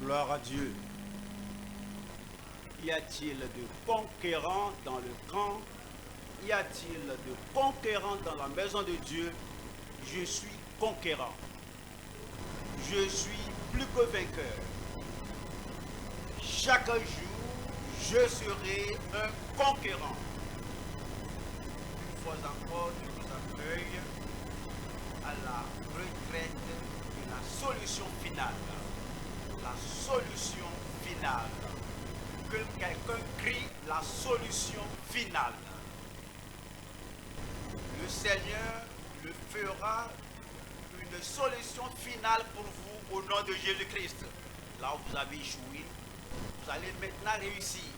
Gloire à Dieu. Y a-t-il de conquérants dans le camp? Y a-t-il de conquérants dans la maison de Dieu? Je suis conquérant. Je suis plus que vainqueur. Chaque jour, je serai un conquérant. Une fois encore, je vous accueille à la retraite de la solution finale. La solution finale. Que quelqu'un crie la solution finale. Le Seigneur le fera une solution finale pour vous au nom de Jésus-Christ. Là où vous avez échoué, vous allez maintenant réussir.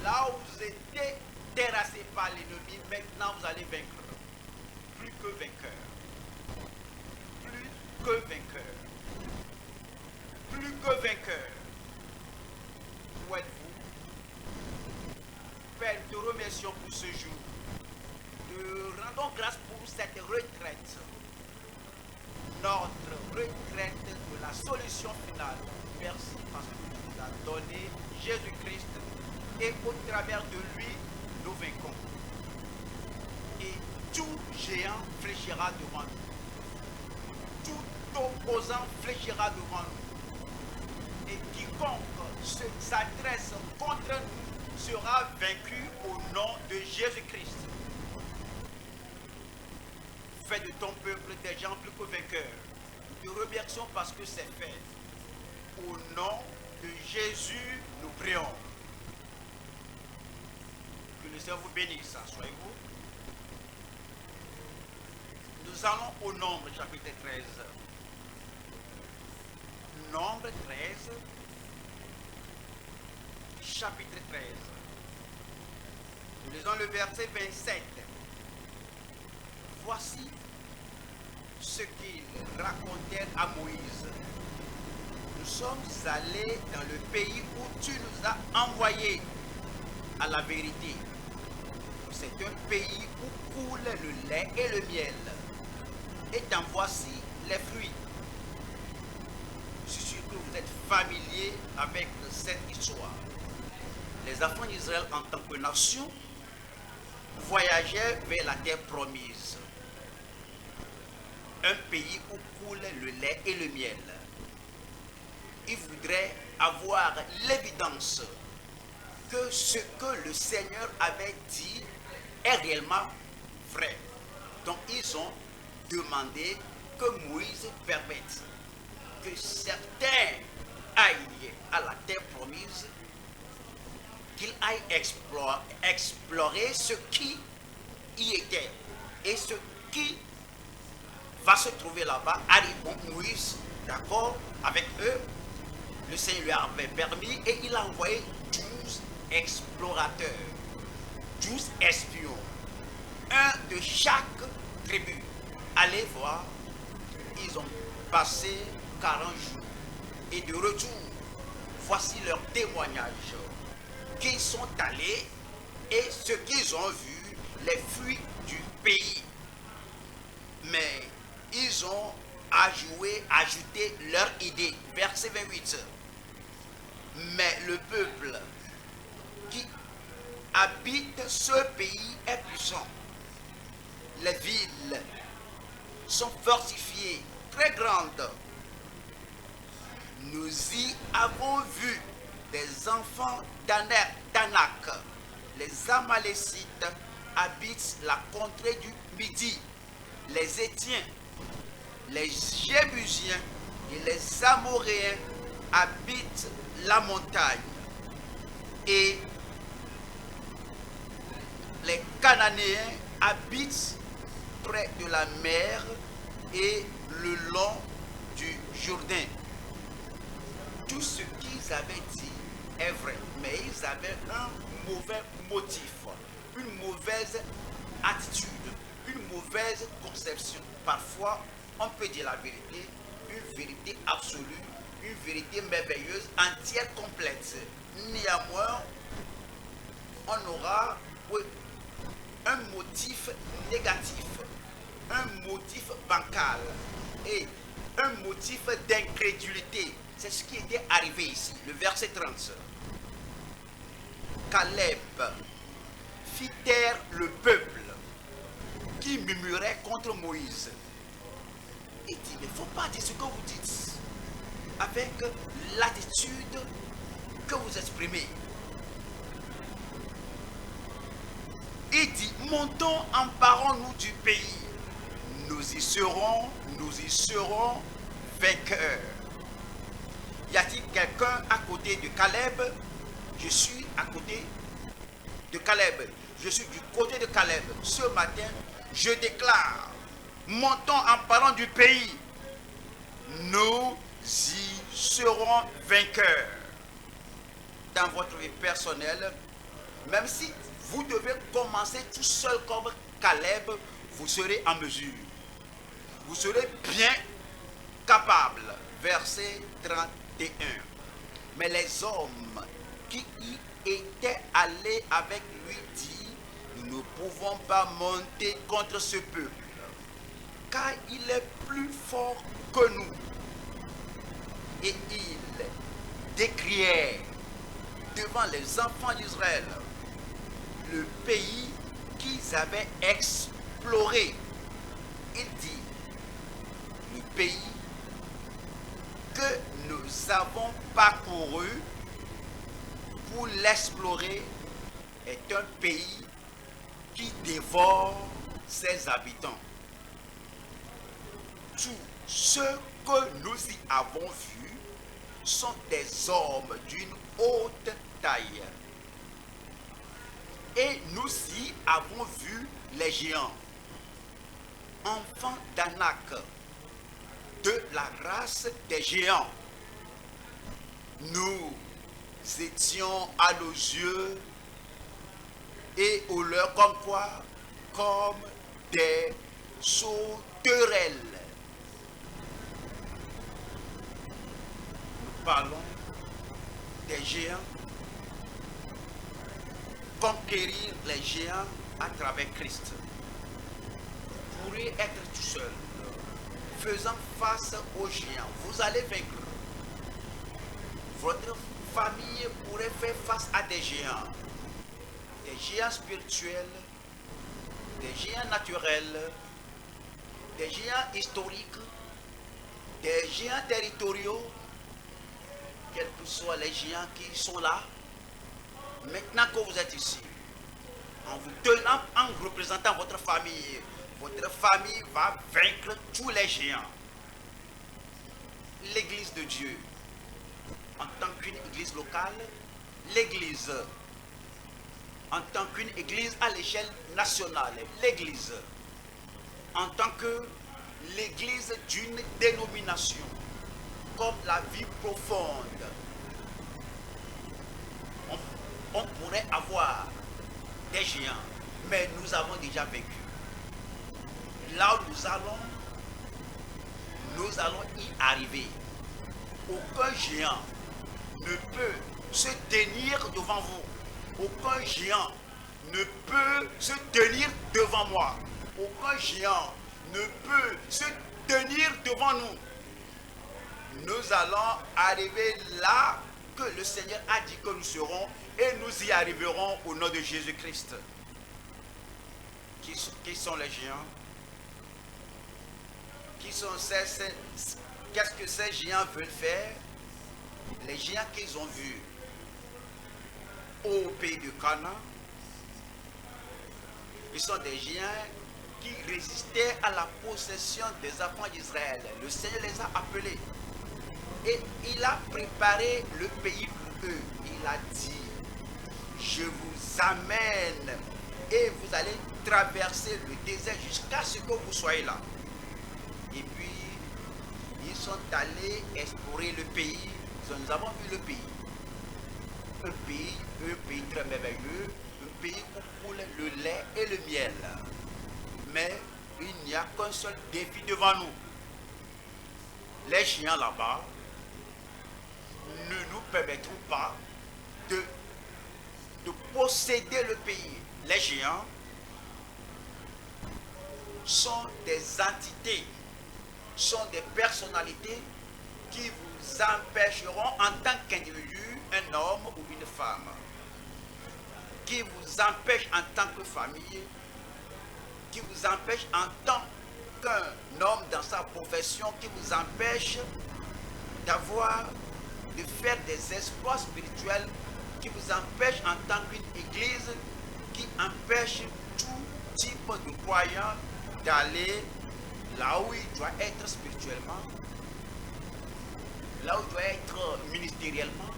Là où vous étiez terrassé par l'ennemi, maintenant vous allez vaincre. Plus que vainqueur. Plus que vainqueur. Plus que vainqueur. Où êtes-vous? Père, nous te remercions pour ce jour. Nous rendons grâce pour cette retraite. Notre retraite de la solution finale. Merci parce que tu nous as donné Jésus-Christ et au travers de lui, nous vaincons. Et tout géant fléchira devant nous. Tout opposant fléchira devant nous. Et quiconque s'adresse contre nous sera vaincu au nom de Jésus-Christ. Fais de ton peuple des gens plus que vainqueurs. Nous te remercions parce que c'est fait. Au nom de Jésus, nous prions. Que le Seigneur vous bénisse. Soyez-vous. Nous allons au Nombre, chapitre 13. Nombre 13, chapitre 13. Nous lisons le verset 27. Voici ce qu'ils racontèrent à Moïse. Nous sommes allés dans le pays où tu nous as envoyés à la vérité. C'est un pays où coule le lait et le miel. Et t'en voici les fruits. Je suis sûr que vous êtes familiers avec cette histoire. Les enfants d'Israël en tant que nation voyageaient vers la terre promise. Un pays où coule le lait et le miel. Ils voudraient avoir l'évidence que ce que le Seigneur avait dit est réellement vrai. Donc ils ont demandé que Moïse permette que certains aillent à la terre promise, qu'ils aillent explorer ce qui y était et ce qui va se trouver là-bas. Bon, Moïse, d'accord avec eux, le Seigneur lui avait permis et il a envoyé 12 explorateurs, 12 espions, un de chaque tribu. Allez voir, ils ont passé 40 jours. Et de retour, voici leur témoignage. Qu'ils sont allés et ce qu'ils ont vu, les fruits du pays. Mais ils ont ajouté leur idée. Verset 28. Mais le peuple qui habite ce pays est puissant. Les villes sont fortifiées, très grandes. Nous y avons vu des enfants d'Anak. Les Amalécites habitent la contrée du Midi. Les Étiens, les Jébusiens et les Amoréens habitent la montagne. Et les Cananéens habitent près de la mer et le long du Jourdain. Tout ce qu'ils avaient dit est vrai, mais ils avaient un mauvais motif, une mauvaise attitude, une mauvaise conception. Parfois, on peut dire la vérité, une vérité absolue, une vérité merveilleuse, entière, complète. Néanmoins, on aura un motif négatif, un motif bancal. Et un motif d'incrédulité. C'est ce qui était arrivé ici, le verset 30. Caleb fit taire le peuple qui murmurait contre Moïse. Il dit, il ne faut pas dire ce que vous dites avec l'attitude que vous exprimez. Il dit, montons, emparons-nous du pays. Nous y serons vainqueurs. Y a-t-il quelqu'un à côté de Caleb? Je suis à côté de Caleb. Je suis du côté de Caleb. Ce matin, je déclare, montons, emparons du pays. Nous y serons vainqueurs. Dans votre vie personnelle, même si vous devez commencer tout seul comme Caleb, vous serez en mesure. Vous serez bien capable. Verset 31. Mais les hommes qui y étaient allés avec lui disent, nous ne pouvons pas monter contre ce peuple, car il est plus fort que nous. Et ils décrièrent devant les enfants d'Israël le pays qu'ils avaient exploré. Il dit, le pays que nous avons parcouru pour l'explorer est un pays qui dévore ses habitants. Tous ceux que nous y avons vus sont des hommes d'une haute taille. Et nous y avons vu les géants, enfants d'Anak, de la race des géants. Nous étions à nos yeux et aux leurs comme quoi? Comme des sauterelles. Nous parlons des géants. Conquérir les géants à travers Christ. Vous pourrez être tout seul, faisant face aux géants. Vous allez vaincre. Votre famille pourrait faire face à des géants spirituels, des géants naturels, des géants historiques, des géants territoriaux, quels que soient les géants qui sont là. Maintenant que vous êtes ici, en vous tenant, en représentant votre famille va vaincre tous les géants. L'église de Dieu, en tant qu'une église locale, l'église, en tant qu'une église à l'échelle nationale, l'église, en tant que l'église d'une dénomination, comme la vie profonde, on pourrait avoir des géants, mais nous avons déjà vécu. Là où nous allons y arriver. Aucun géant ne peut se tenir devant vous. Aucun géant ne peut se tenir devant moi. Aucun géant ne peut se tenir devant nous. Nous allons arriver là que le Seigneur a dit que nous serons, et nous y arriverons au nom de Jésus-Christ. Qui sont les géants? Qu'est-ce que ces géants veulent faire? Les géants qu'ils ont vus au pays de Canaan, ils sont des géants qui résistaient à la possession des enfants d'Israël. Le Seigneur les a appelés et il a préparé le pays pour eux. Il a dit, je vous amène et vous allez traverser le désert jusqu'à ce que vous soyez là. Et puis, ils sont allés explorer le pays. Nous avons vu le pays. Un pays très merveilleux, un pays où coule le lait et le miel. Mais il n'y a qu'un seul défi devant nous. Les géants là-bas ne nous permettront pas de posséder le pays. Les géants sont des entités sont des personnalités qui vous empêcheront en tant qu'individu, un homme ou une femme, qui vous empêchent en tant que famille, qui vous empêchent en tant qu'un homme dans sa profession, qui vous empêchent de faire des exploits spirituels, qui vous empêchent en tant qu'une église, qui empêche tout type de croyant d'aller là où il doit être spirituellement, là où il doit être ministériellement,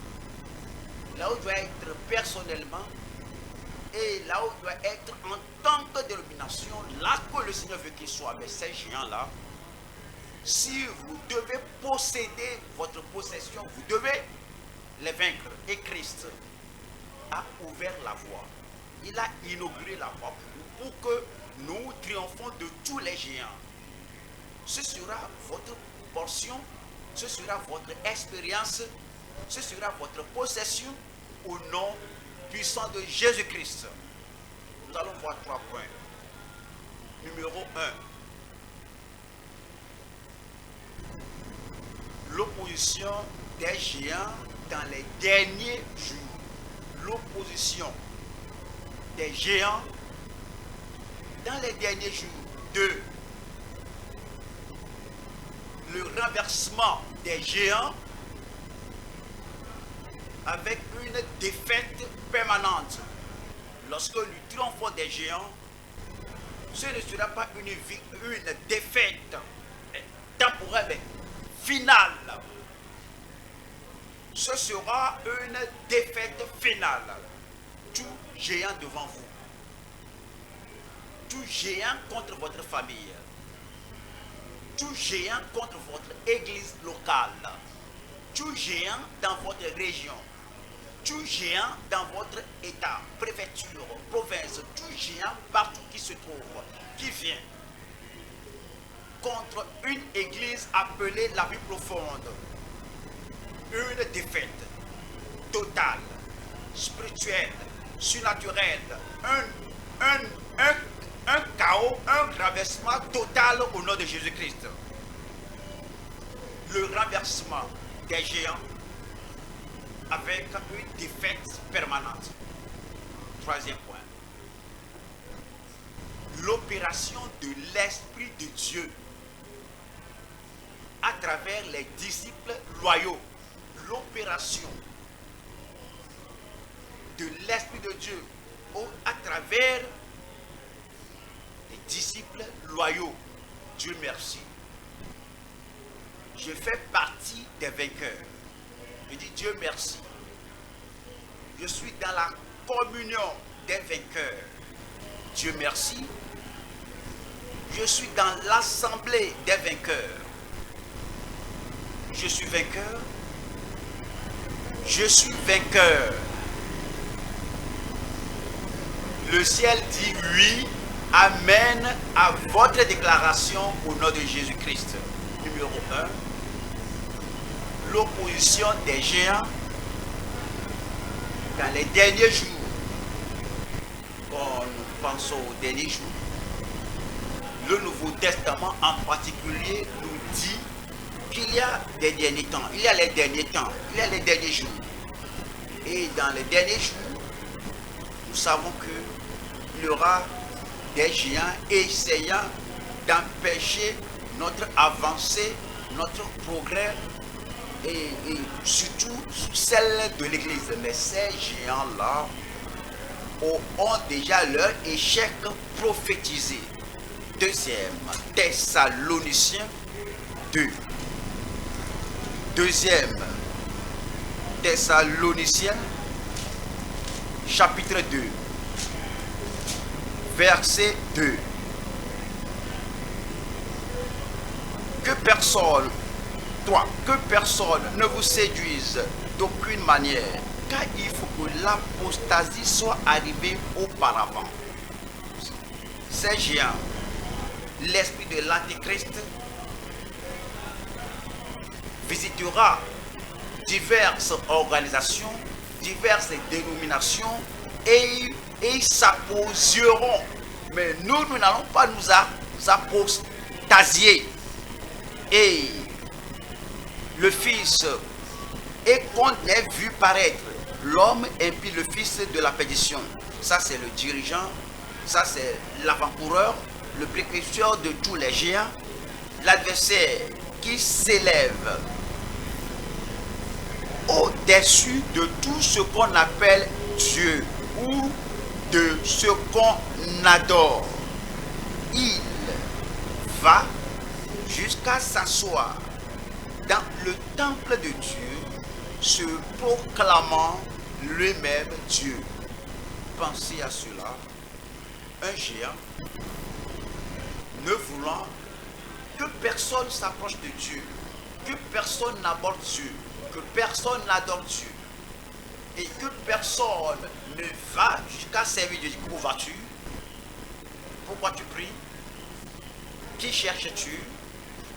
là où il doit être personnellement, et là où il doit être en tant que dénomination, là que le Seigneur veut qu'il soit. Mais ces géants-là, si vous devez posséder votre possession, vous devez les vaincre. Et Christ a ouvert la voie. Il a inauguré la voie pour que nous triomphons de tous les géants. Ce sera votre portion, ce sera votre expérience, ce sera votre possession au nom puissant de Jésus-Christ. Nous allons voir 3 points. Numéro 1. L'opposition des géants dans les derniers jours. L'opposition des géants dans les derniers jours. 2. Le renversement des géants avec une défaite permanente. Lorsque nous triomphons des géants, ce ne sera pas une défaite temporaire, mais finale. Ce sera une défaite finale. Tout géant devant vous. Tout géant contre votre famille. Tout géant contre votre église locale. Tout géant dans votre région. Tout géant dans votre état, préfecture, province. Tout géant partout qui se trouve, qui vient contre une église appelée la vie profonde. Une défaite totale, spirituelle, surnaturelle, un chaos, un renversement total au nom de Jésus-Christ. Le renversement des géants avec une défaite permanente. 3e point. L'opération de l'Esprit de Dieu à travers les disciples loyaux. L'opération de l'Esprit de Dieu à travers les disciples loyaux. Dieu merci. Je fais partie des vainqueurs. Je dis Dieu merci. Je suis dans la communion des vainqueurs. Dieu merci. Je suis dans l'assemblée des vainqueurs. Je suis vainqueur. Je suis vainqueur. Le ciel dit oui, amen à votre déclaration au nom de Jésus-Christ. Numéro 1. L'opposition des géants dans les derniers jours. Quand nous pensons aux derniers jours, le Nouveau Testament en particulier nous dit qu'il y a des derniers temps, il y a les derniers temps, il y a les derniers jours. Et dans les derniers jours, nous savons qu'il y aura des géants essayant d'empêcher notre avancée, notre progrès, et surtout celle de l'Église. Mais ces géants-là ont déjà leur échec prophétisé. 2e Thessaloniciens 2. 2e Thessaloniciens chapitre 2 verset 2. Que personne ne vous séduise d'aucune manière, car il faut que l'apostasie soit arrivée auparavant. Ces géants, l'esprit de l'Antéchrist visitera diverses organisations, diverses dénominations et ils s'apposeront. Mais nous n'allons pas nous apostasier. et le Fils, et qu'on ait vu paraître l'homme impie, le fils de la perdition. Ça, c'est le dirigeant, ça, c'est l'avant-coureur, le précurseur de tous les géants, l'adversaire qui s'élève au-dessus de tout ce qu'on appelle Dieu ou de ce qu'on adore. Il va jusqu'à s'asseoir dans le temple de Dieu, se proclamant lui-même Dieu. Pensez à cela. Un géant ne voulant que personne s'approche de Dieu, que personne n'aborde Dieu, que personne n'adore Dieu, et que personne ne va jusqu'à servir Dieu. Où vas-tu? Pourquoi tu pries? Qui cherches-tu?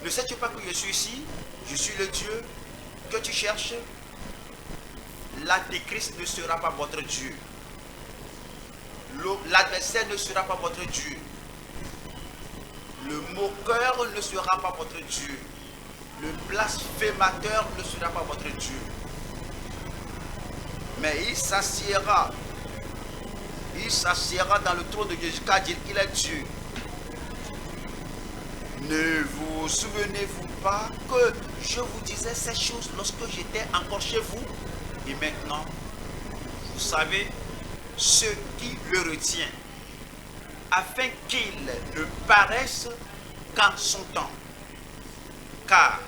Ne sais-tu pas que je suis ici? Je suis le Dieu que tu cherches. L'antéchrist ne sera pas votre Dieu. L'adversaire ne sera pas votre Dieu. Le moqueur ne sera pas votre Dieu. Le blasphémateur ne sera pas votre Dieu. Mais il s'assiera. Il s'assiera dans le trône de Dieu jusqu'à dire qu'il est Dieu. Ne vous souvenez-vous pas que je vous disais ces choses lorsque j'étais encore chez vous? Et maintenant, vous savez ce qui le retient, afin qu'il ne paraisse qu'en son temps. Car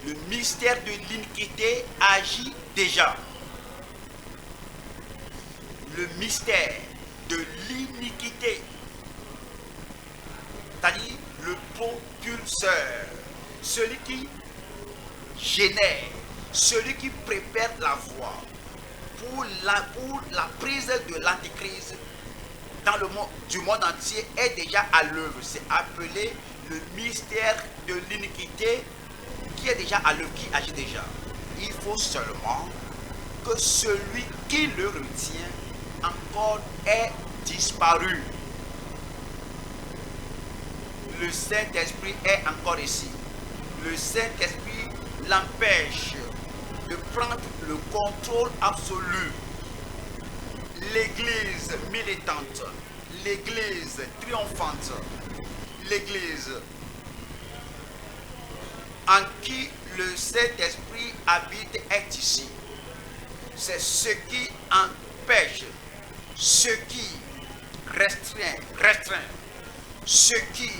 le mystère de l'iniquité agit déjà. Le mystère de l'iniquité, c'est-à-dire le propulseur, celui qui génère, celui qui prépare la voie pour la prise de l'antichrist dans le monde, du monde entier est déjà à l'œuvre. C'est appelé le mystère de l'iniquité qui est déjà à l'œuvre, qui agit déjà. Il faut seulement que celui qui le retient encore ait disparu. Le Saint-Esprit est encore ici. Le Saint-Esprit l'empêche de prendre le contrôle absolu. L'église militante, l'église triomphante, l'église en qui le Saint-Esprit habite est ici. C'est ce qui empêche, ce qui restreint, ce qui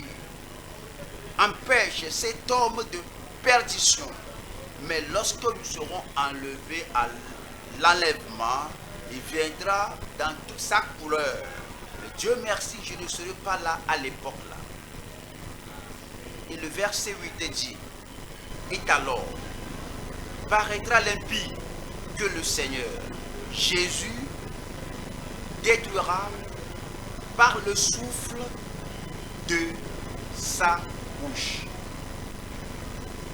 empêche cet homme de perdition. Mais lorsque nous serons enlevés à l'enlèvement, il viendra dans toute sa couleur. Mais Dieu merci, je ne serai pas là à l'époque là. Et le verset 8 dit, et alors paraîtra l'impie que le Seigneur Jésus détruira par le souffle de sa bouche,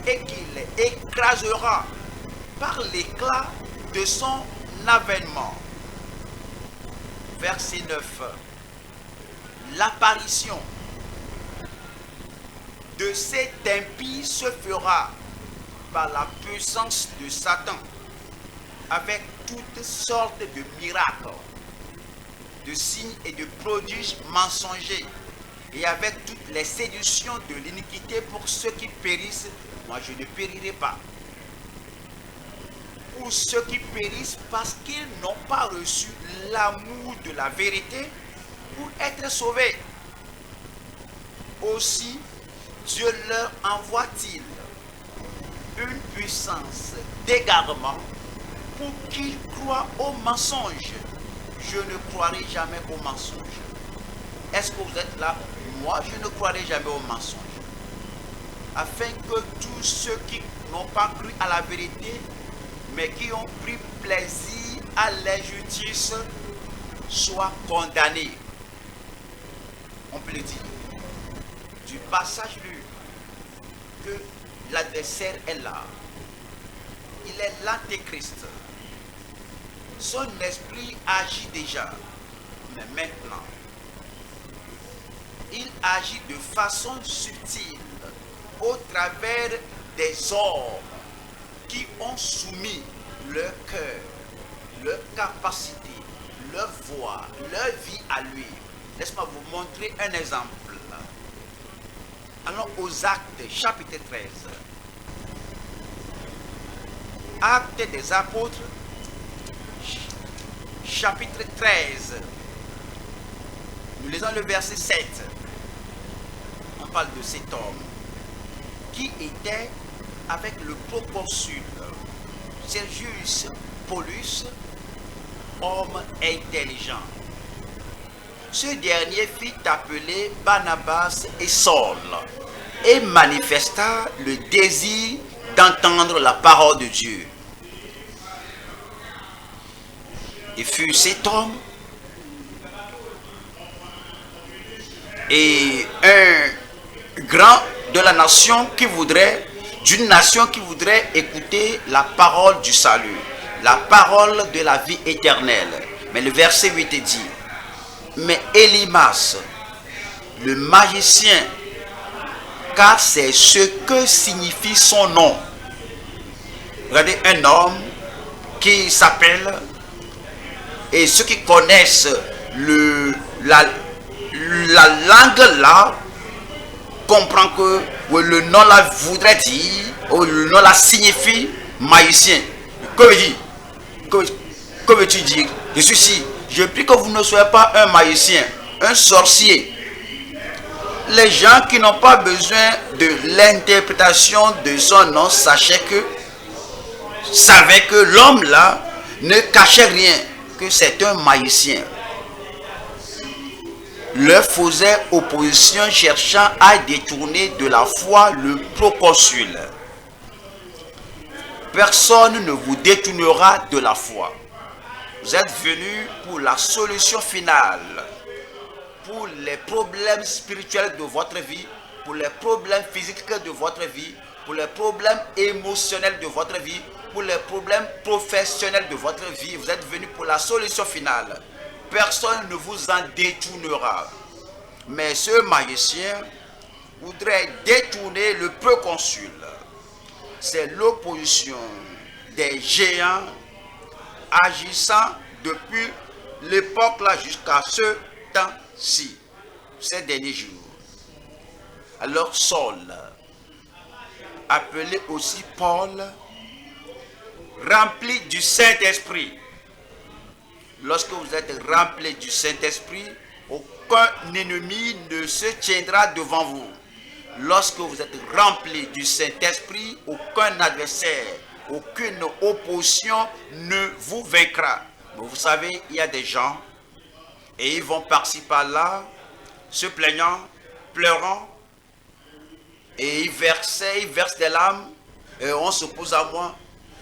et qu'il écrasera par l'éclat de son avènement. Verset 9. L'apparition de cet impie se fera par la puissance de Satan, avec toutes sortes de miracles, de signes et de prodiges mensongers, et avec toutes les séductions de l'iniquité pour ceux qui périssent. Moi je ne périrai pas. Pour ceux qui périssent parce qu'ils n'ont pas reçu l'amour de la vérité pour être sauvés. Aussi Dieu leur envoie-t-il une puissance d'égarement pour qu'ils croient au mensonge. Je ne croirai jamais au mensonge. Est-ce que vous êtes là? Moi, je ne croirai jamais au mensonge. Afin que tous ceux qui n'ont pas cru à la vérité, mais qui ont pris plaisir à l'injustice, soient condamnés. On peut le dire. Du passage lu, que l'adversaire est là. Il est l'antéchrist. Son esprit agit déjà. Mais maintenant, il agit de façon subtile au travers des hommes qui ont soumis leur cœur, leur capacité, leur voix, leur vie à lui. Laisse-moi vous montrer un exemple. Allons aux Actes, chapitre 13. Actes des Apôtres, chapitre 13. Nous lisons le verset 7. On parle de cet homme qui était avec le proconsul Sergius Paulus, homme intelligent. Ce dernier fit appeler Barnabas et Saul et manifesta le désir d'entendre la parole de Dieu. Et fut cet homme et un grand de la nation d'une nation qui voudrait écouter la parole du salut, la parole de la vie éternelle. Mais le verset 8 dit, mais Élymas, le magicien, car c'est ce que signifie son nom. Regardez, un homme qui s'appelle, et ceux qui connaissent la langue là, comprend que le nom là voudrait dire, ou le nom là signifie magicien. Que veux-tu dire? Je suis ici. Je prie que vous ne soyez pas un magicien, un sorcier. Les gens qui n'ont pas besoin de l'interprétation de son nom savaient que l'homme là ne cachait rien, que c'est un magicien. Leur faisait opposition cherchant à détourner de la foi le proconsul. Personne ne vous détournera de la foi. Vous êtes venus pour la solution finale, pour les problèmes spirituels de votre vie, pour les problèmes physiques de votre vie, pour les problèmes émotionnels de votre vie, pour les problèmes professionnels de votre vie. Vous êtes venus pour la solution finale. Personne ne vous en détournera. Mais ce magicien voudrait détourner le proconsul. C'est l'opposition des géants agissant depuis l'époque là jusqu'à ce temps-ci, ces derniers jours. Alors Saul, appelé aussi Paul, rempli du Saint-Esprit. Lorsque vous êtes rempli du Saint-Esprit, aucun ennemi ne se tiendra devant vous. Lorsque vous êtes rempli du Saint-Esprit, aucun adversaire, aucune opposition ne vous vaincra. Mais vous savez, il y a des gens, et ils vont par-ci par-là, se plaignant, pleurant, et ils versent des larmes, et on s'oppose à moi,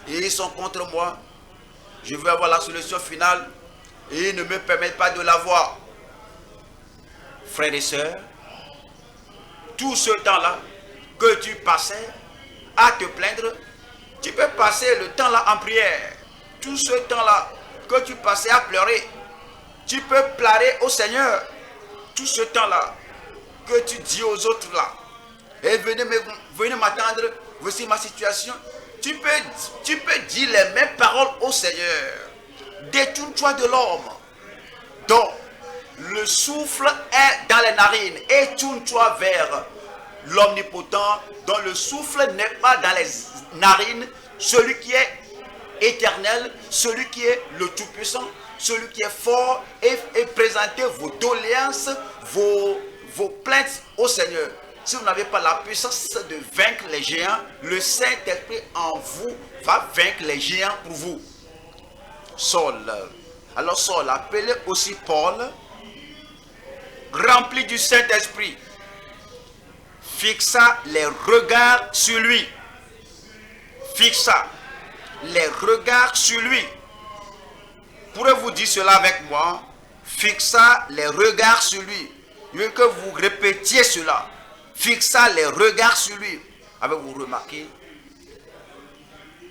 et ils sont contre moi. Je veux avoir la solution finale, et ils ne me permettent pas de l'avoir. Frères et sœurs, tout ce temps-là que tu passais à te plaindre, tu peux passer le temps là en prière. Tout ce temps-là que tu passais à pleurer, tu peux pleurer au Seigneur. Tout ce temps-là que tu dis aux autres là, et venez m'attendre, voici ma situation. Tu peux dire les mêmes paroles au Seigneur. Détourne-toi de l'homme dont le souffle est dans les narines et tourne-toi vers l'omnipotent dont le souffle n'est pas dans les narines, celui qui est éternel, celui qui est le Tout-Puissant, celui qui est fort, et présentez vos doléances, vos plaintes au Seigneur. Si vous n'avez pas la puissance de vaincre les géants, le Saint-Esprit en vous va vaincre les géants pour vous. Saul. Alors Saul, appelé aussi Paul, rempli du Saint-Esprit, fixa les regards sur lui. Fixa les regards sur lui. Pourrez-vous dire cela avec moi? Fixa les regards sur lui. Je veux que vous répétiez cela. Fixa les regards sur lui. Avez-vous remarqué?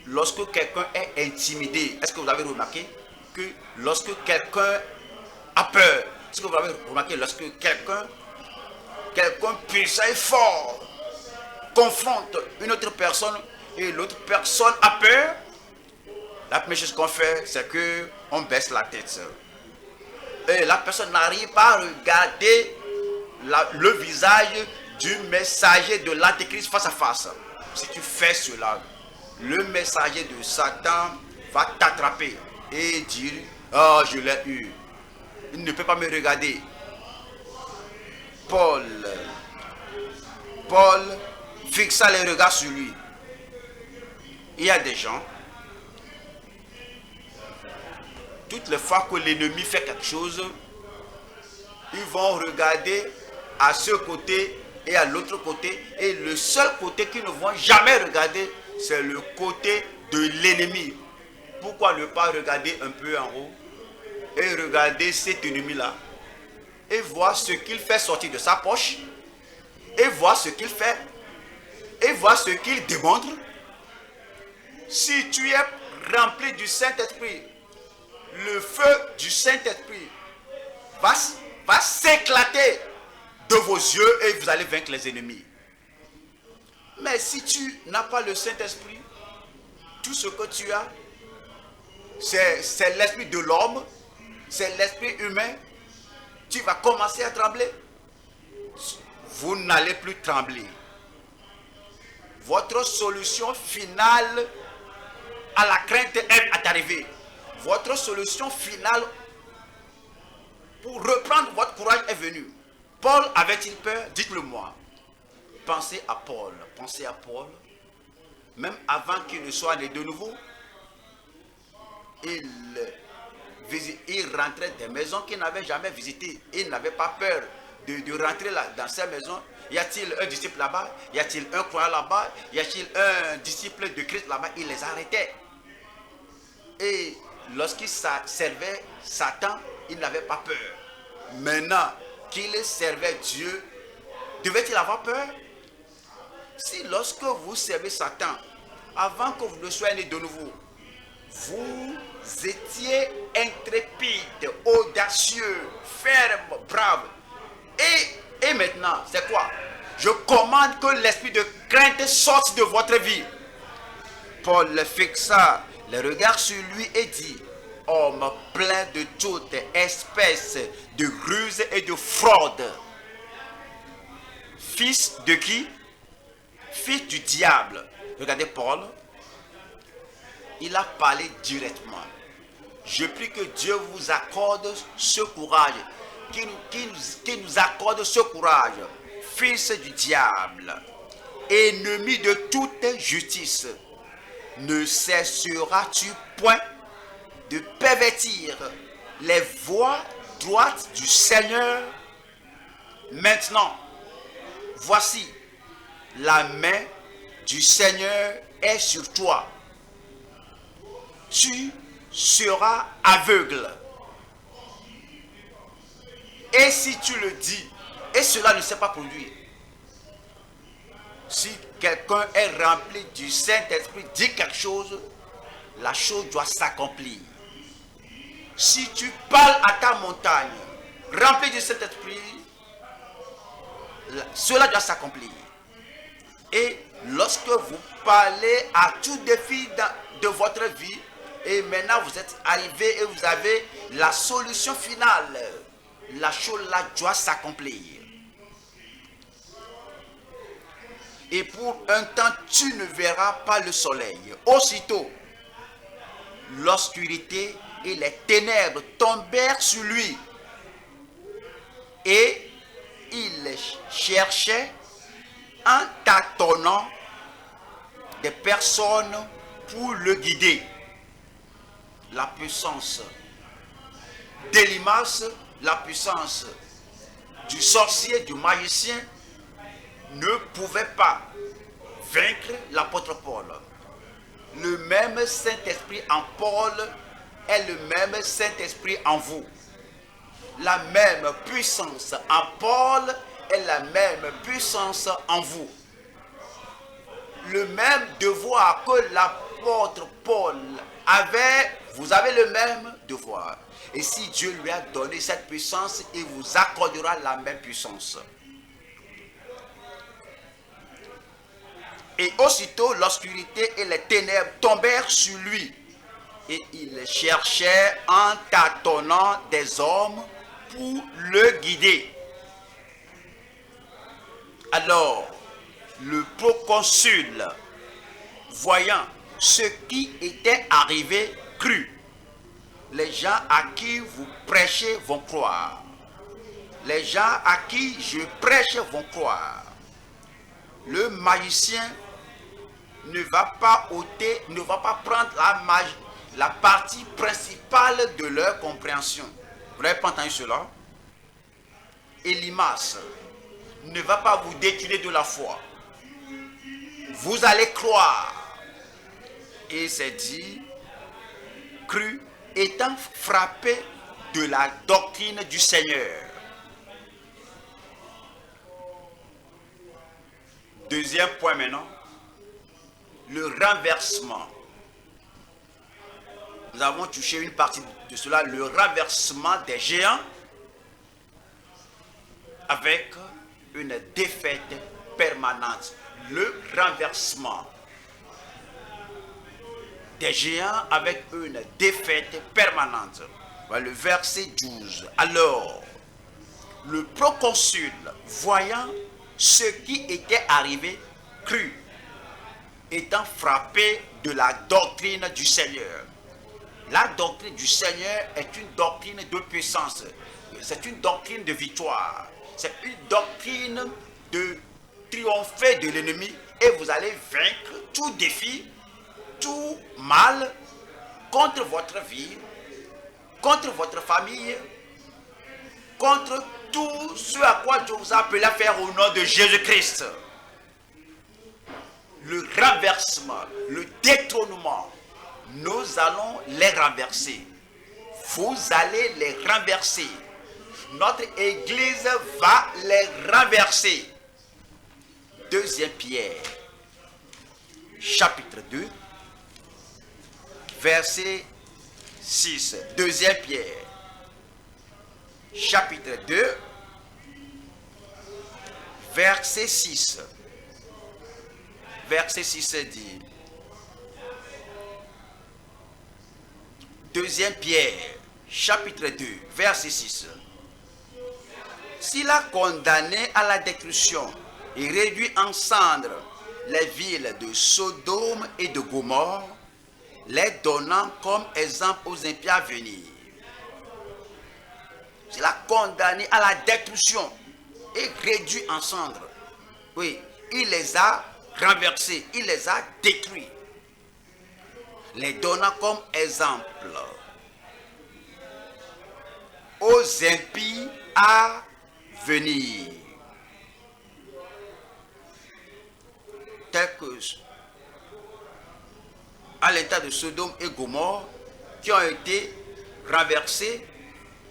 Lorsque quelqu'un est intimidé, est-ce que vous avez remarqué que lorsque quelqu'un a peur, est-ce que vous avez remarqué lorsque quelqu'un puissant et fort confronte une autre personne et l'autre personne a peur, la première chose qu'on fait, c'est qu'on baisse la tête. Et la personne n'arrive pas à regarder le visage du messager de l'Antéchrist face à face. Si tu fais cela, le messager de Satan va t'attraper et dire, oh, je l'ai eu. Il ne peut pas me regarder. Paul fixa les regards sur lui. Il y a des gens, toutes les fois que l'ennemi fait quelque chose, ils vont regarder à ce côté et à l'autre côté, et le seul côté qu'ils ne vont jamais regarder, c'est le côté de l'ennemi. Pourquoi ne pas regarder un peu en haut et regarder cet ennemi-là et voir ce qu'il fait sortir de sa poche et voir ce qu'il fait et voir ce qu'il démontre. Si tu es rempli du Saint-Esprit, le feu du Saint-Esprit va s'éclater de vos yeux et vous allez vaincre les ennemis. Mais si tu n'as pas le Saint-Esprit, tout ce que tu as, c'est l'esprit de l'homme, c'est l'esprit humain, tu vas commencer à trembler. Vous n'allez plus trembler. Votre solution finale à la crainte est arrivée. Votre solution finale pour reprendre votre courage est venue. Paul avait-il peur? Dites-le moi. Pensez à Paul. Pensez à Paul. Même avant qu'il ne soit né de nouveau, il rentrait des maisons qu'il n'avait jamais visitées. Il n'avait pas peur de rentrer dans ces maisons. Y a-t-il un disciple là-bas? Y a-t-il un croyant là-bas? Y a-t-il un disciple de Christ là-bas? Il les arrêtait. Et lorsqu'il servait Satan, il n'avait pas peur. Maintenant qu'il servait Dieu, devait-il avoir peur? Si lorsque vous servez Satan, avant que vous ne soyez né de nouveau, vous étiez intrépide, audacieux, ferme, brave. Et maintenant, c'est quoi? Je commande que l'esprit de crainte sorte de votre vie. Paul fixa les regards sur lui et dit, homme plein de toute espèce de ruse et de fraude. Fils de qui? Fils du diable. Regardez Paul. Il a parlé directement. Je prie que Dieu vous accorde ce courage. Qu'il nous accorde ce courage. Fils du diable. Ennemi de toute justice. Ne cesseras-tu point de pervertir les voies droites du Seigneur? Maintenant, voici, la main du Seigneur est sur toi. Tu seras aveugle. Et si tu le dis, et cela ne s'est pas produit, si quelqu'un est rempli du Saint-Esprit, dit quelque chose, la chose doit s'accomplir. Si tu parles à ta montagne, rempli du Saint-Esprit, cela doit s'accomplir. Et lorsque vous parlez à tout défi de votre vie, et maintenant vous êtes arrivé et vous avez la solution finale, la chose là doit s'accomplir. Et pour un temps, tu ne verras pas le soleil. Aussitôt, l'obscurité et les ténèbres tombèrent sur lui. Et il cherchait, en tâtonnant, des personnes pour le guider. La puissance d'Élimas, la puissance du sorcier, du magicien, ne pouvait pas vaincre l'apôtre Paul. Le même Saint-Esprit en Paul est le même Saint-Esprit en vous. La même puissance en Paul est la même puissance en vous. Le même devoir que l'apôtre Paul avait, vous avez le même devoir. Et si Dieu lui a donné cette puissance, il vous accordera la même puissance. Et aussitôt l'obscurité et les ténèbres tombèrent sur lui. Et il cherchait en tâtonnant des hommes pour le guider. Alors, le proconsul, voyant ce qui était arrivé, crut. Les gens à qui vous prêchez vont croire. Les gens à qui je prêche vont croire. Le magicien ne va pas prendre la partie principale de leur compréhension. Vous n'avez pas entendu cela? Elimas ne va pas vous détourner de la foi. Vous allez croire. Et c'est dit, cru, étant frappé de la doctrine du Seigneur. Deuxième point maintenant, le renversement. Nous avons touché une partie de cela, le renversement des géants avec une défaite permanente. Le renversement des géants avec une défaite permanente. Le verset 12. Alors, le proconsul, voyant ce qui était arrivé, crut, étant frappé de la doctrine du Seigneur. La doctrine du Seigneur est une doctrine de puissance. C'est une doctrine de victoire. C'est une doctrine de triompher de l'ennemi et vous allez vaincre tout défi, tout mal contre votre vie, contre votre famille, contre tout ce à quoi Dieu vous a appelé à faire au nom de Jésus-Christ. Le renversement, le détrônement, nous allons les renverser. Vous allez les renverser. Notre église va les renverser. 2 Pierre, chapitre 2, verset 6. 2 Pierre, chapitre 2, verset 6. Verset 6 dit, 2 Pierre, chapitre 2, verset 6. S'il a condamné à la destruction et réduit en cendres les villes de Sodome et de Gomorrhe, les donnant comme exemple aux impies à venir. S'il a condamné à la destruction et réduit en cendres, oui, il les a renversés, il les a détruits, les donnant comme exemple aux impies à venir. Tel que à l'état de Sodome et Gomorrhe, qui ont été renversés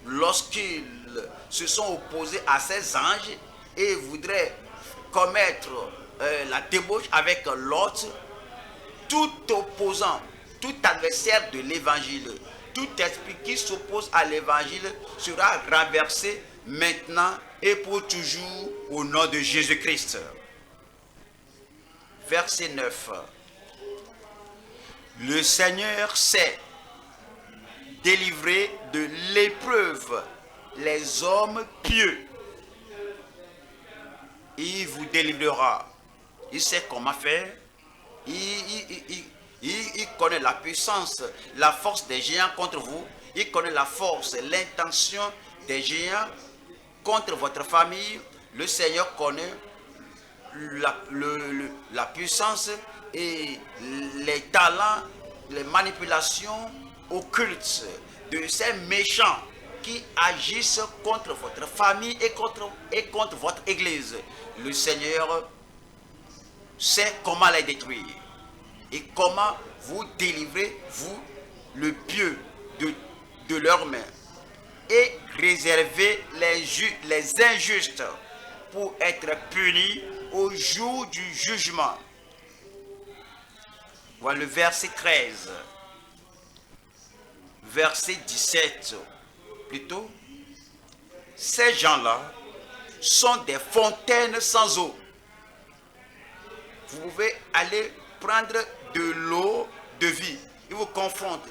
lorsqu'ils se sont opposés à ces anges et voudraient commettre la débauche avec l'autre. Tout opposant, tout adversaire de l'évangile, tout esprit qui s'oppose à l'évangile sera renversé maintenant et pour toujours au nom de Jésus-Christ. Verset 9. Le Seigneur sait délivrer de l'épreuve les hommes pieux. Il vous délivrera. Il sait comment faire. Il connaît la puissance, la force des géants contre vous. Il connaît la force, l'intention des géants contre votre famille. Le Seigneur connaît la puissance et les talents, les manipulations occultes de ces méchants qui agissent contre votre famille et contre votre église. Le Seigneur sait comment les détruire et comment vous délivrer, vous, le pieux de leurs mains, et réserver les injustes pour être punis au jour du jugement. Voilà le verset 13. Verset 17 plutôt. Ces gens-là sont des fontaines sans eau vous pouvez aller prendre de l'eau de vie. Ils vous confrontent,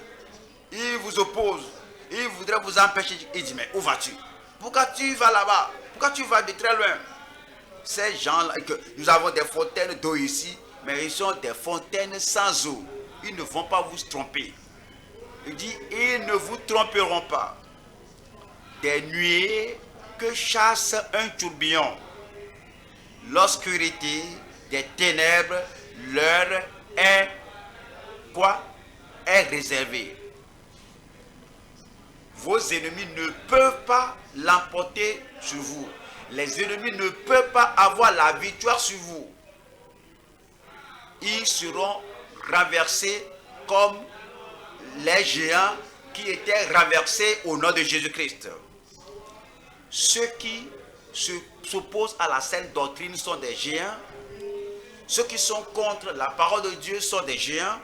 ils vous opposent, ils voudraient vous empêcher. Il dit, mais où vas-tu? Pourquoi tu vas là-bas? Pourquoi tu vas de très loin? Ces gens-là, nous avons des fontaines d'eau ici, mais ils sont des fontaines sans eau. Ils ne vont pas vous tromper. Il dit, ils ne vous tromperont pas. Des nuées que chasse un tourbillon. L'obscurité des ténèbres leur est quoi? Est réservée. Vos ennemis ne peuvent pas l'emporter sur vous. Les ennemis ne peuvent pas avoir la victoire sur vous. Ils seront renversés comme les géants qui étaient renversés au nom de Jésus-Christ. Ceux qui s'opposent à la saine doctrine sont des géants. Ceux qui sont contre la parole de Dieu sont des géants.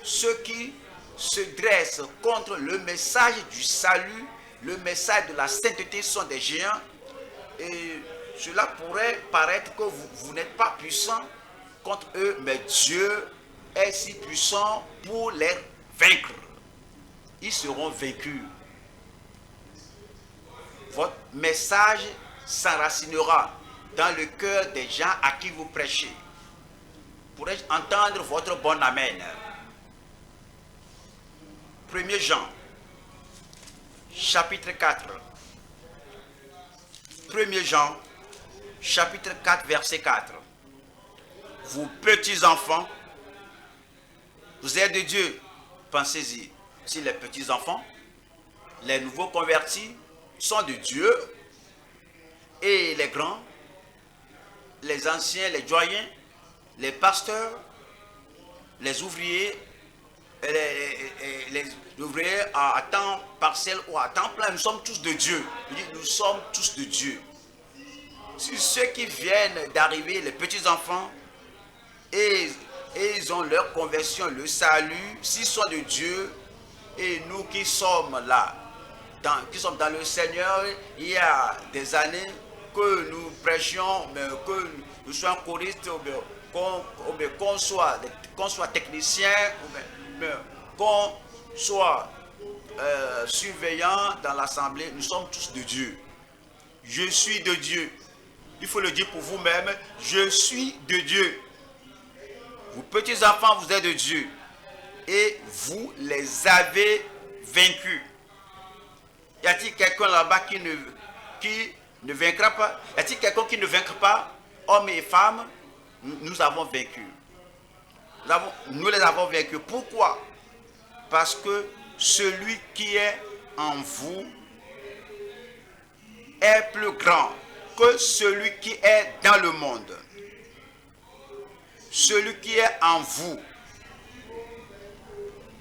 Ceux qui se dressent contre le message du salut, le message de la sainteté sont des géants. Et cela pourrait paraître que vous n'êtes pas puissant contre eux, mais Dieu est si puissant pour les vaincre. Ils seront vaincus. Votre message s'enracinera dans le cœur des gens à qui vous prêchez. Pourrais-je entendre votre bon amen? 1 Jean, chapitre 4. 1 Jean, chapitre 4, verset 4. Vous petits enfants, vous êtes de Dieu. Pensez-y. Si les petits enfants, les nouveaux convertis sont de Dieu, et les grands, les anciens, les doyens, les pasteurs, les ouvriers, les ouvriers à temps partiel ou à temps plein, nous sommes tous de Dieu. Nous sommes tous de Dieu. Si ceux qui viennent d'arriver, les petits enfants, et ils ont leur conversion, le salut, s'ils sont de Dieu, et nous qui sommes là, qui sommes dans le Seigneur, il y a des années que nous prêchions, mais que nous soyons choristes, qu'on soit technicien, qu'on soit surveillant dans l'assemblée, nous sommes tous de Dieu. Je suis de Dieu. Il faut le dire pour vous-même, je suis de Dieu. Vous petits enfants, vous êtes de Dieu. Et vous les avez vaincus. Y a-t-il quelqu'un là-bas qui ne vaincra pas? Y a-t-il quelqu'un qui ne vaincra pas? Hommes et femmes, nous avons vaincu. Nous les avons vaincus. Pourquoi? Parce que celui qui est en vous est plus grand que celui qui est dans le monde. Celui qui est en vous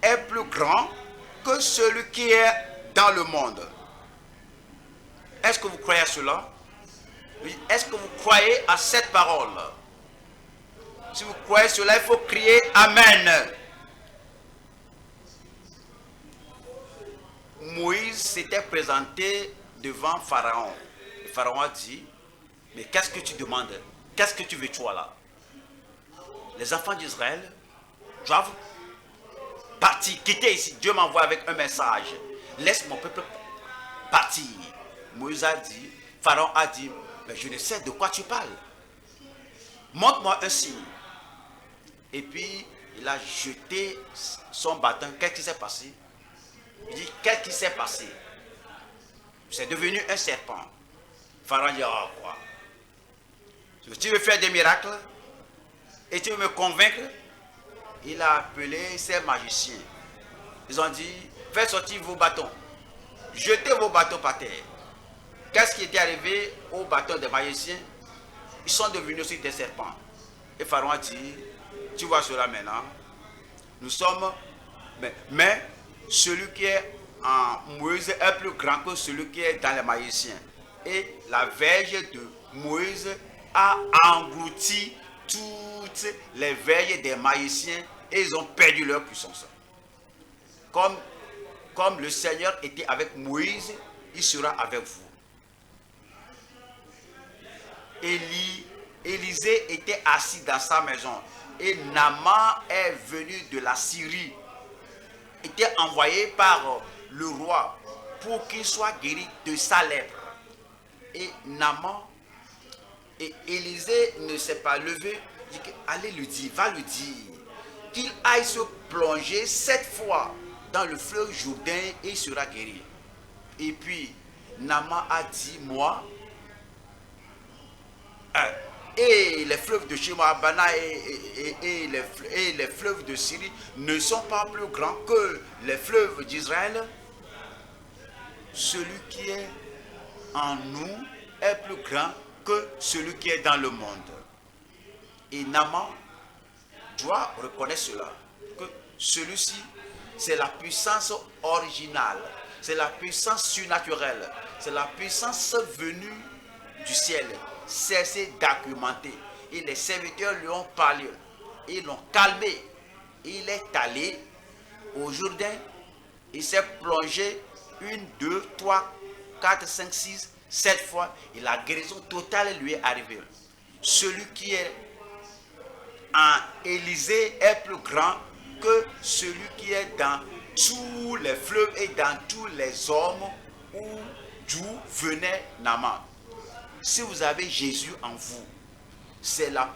est plus grand que celui qui est dans le monde. Est-ce que vous croyez à cela? Est-ce que vous croyez à cette parole? Si vous croyez cela, il faut crier Amen. Moïse s'était présenté devant Pharaon. Et Pharaon a dit, mais qu'est-ce que tu demandes? Qu'est-ce que tu veux toi là? Les enfants d'Israël doivent partir, quitter ici. Dieu m'envoie avec un message. Laisse mon peuple partir. Moïse a dit, Pharaon a dit, mais je ne sais de quoi tu parles. Montre-moi un signe. Et puis, il a jeté son bâton. Qu'est-ce qui s'est passé? Il dit, qu'est-ce qui s'est passé? C'est devenu un serpent. Pharaon dit, oh quoi? Tu veux faire des miracles? Et tu veux me convaincre? Il a appelé ses magiciens. Ils ont dit, faites sortir vos bâtons. Jetez vos bâtons par terre. Qu'est-ce qui était arrivé aux bâtons des magiciens? Ils sont devenus aussi des serpents. Et Pharaon a dit, tu vois cela maintenant. Nous sommes... Mais celui qui est en Moïse est plus grand que celui qui est dans les magiciens. Et la verge de Moïse a englouti toutes les verges des magiciens et ils ont perdu leur puissance. Comme le Seigneur était avec Moïse, il sera avec vous. Élie Élisée était assis dans sa maison et Naaman est venu de la Syrie, était envoyé par le roi pour qu'il soit guéri de sa lèpre. Et Naaman, et Élisée ne s'est pas levé, il dit allez le dire, va le dire, qu'il aille se plonger 7 fois dans le fleuve Jourdain et il sera guéri. Et puis Naaman a dit, moi, et les fleuves de Shemabana et les fleuves de Syrie ne sont pas plus grands que les fleuves d'Israël. Celui qui est en nous est plus grand que celui qui est dans le monde. Et Naaman doit reconnaître cela, que celui-ci, c'est la puissance originale, c'est la puissance surnaturelle, c'est la puissance venue du ciel. Cessez d'argumenter. Et les serviteurs lui ont parlé, ils l'ont calmé. Il est allé au Jourdain, il s'est plongé 1, 2, 3, 4, 5, 6, 7 fois, et la guérison totale lui est arrivée. Celui qui est en Élysée est plus grand que celui qui est dans tous les fleuves et dans tous les hommes d'où venait Naaman. Si vous avez Jésus en vous, c'est la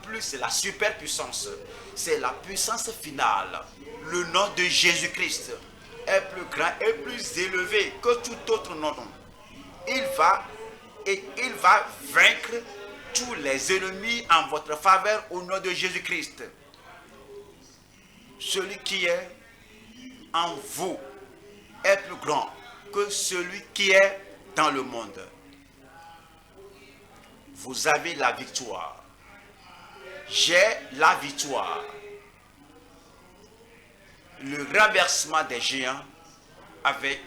super puissance, c'est la puissance finale. Le nom de Jésus-Christ est plus grand et plus élevé que tout autre nom. Il va vaincre tous les ennemis en votre faveur au nom de Jésus-Christ. Celui qui est en vous est plus grand que celui qui est dans le monde. Vous avez la victoire. J'ai la victoire. Le renversement des géants avec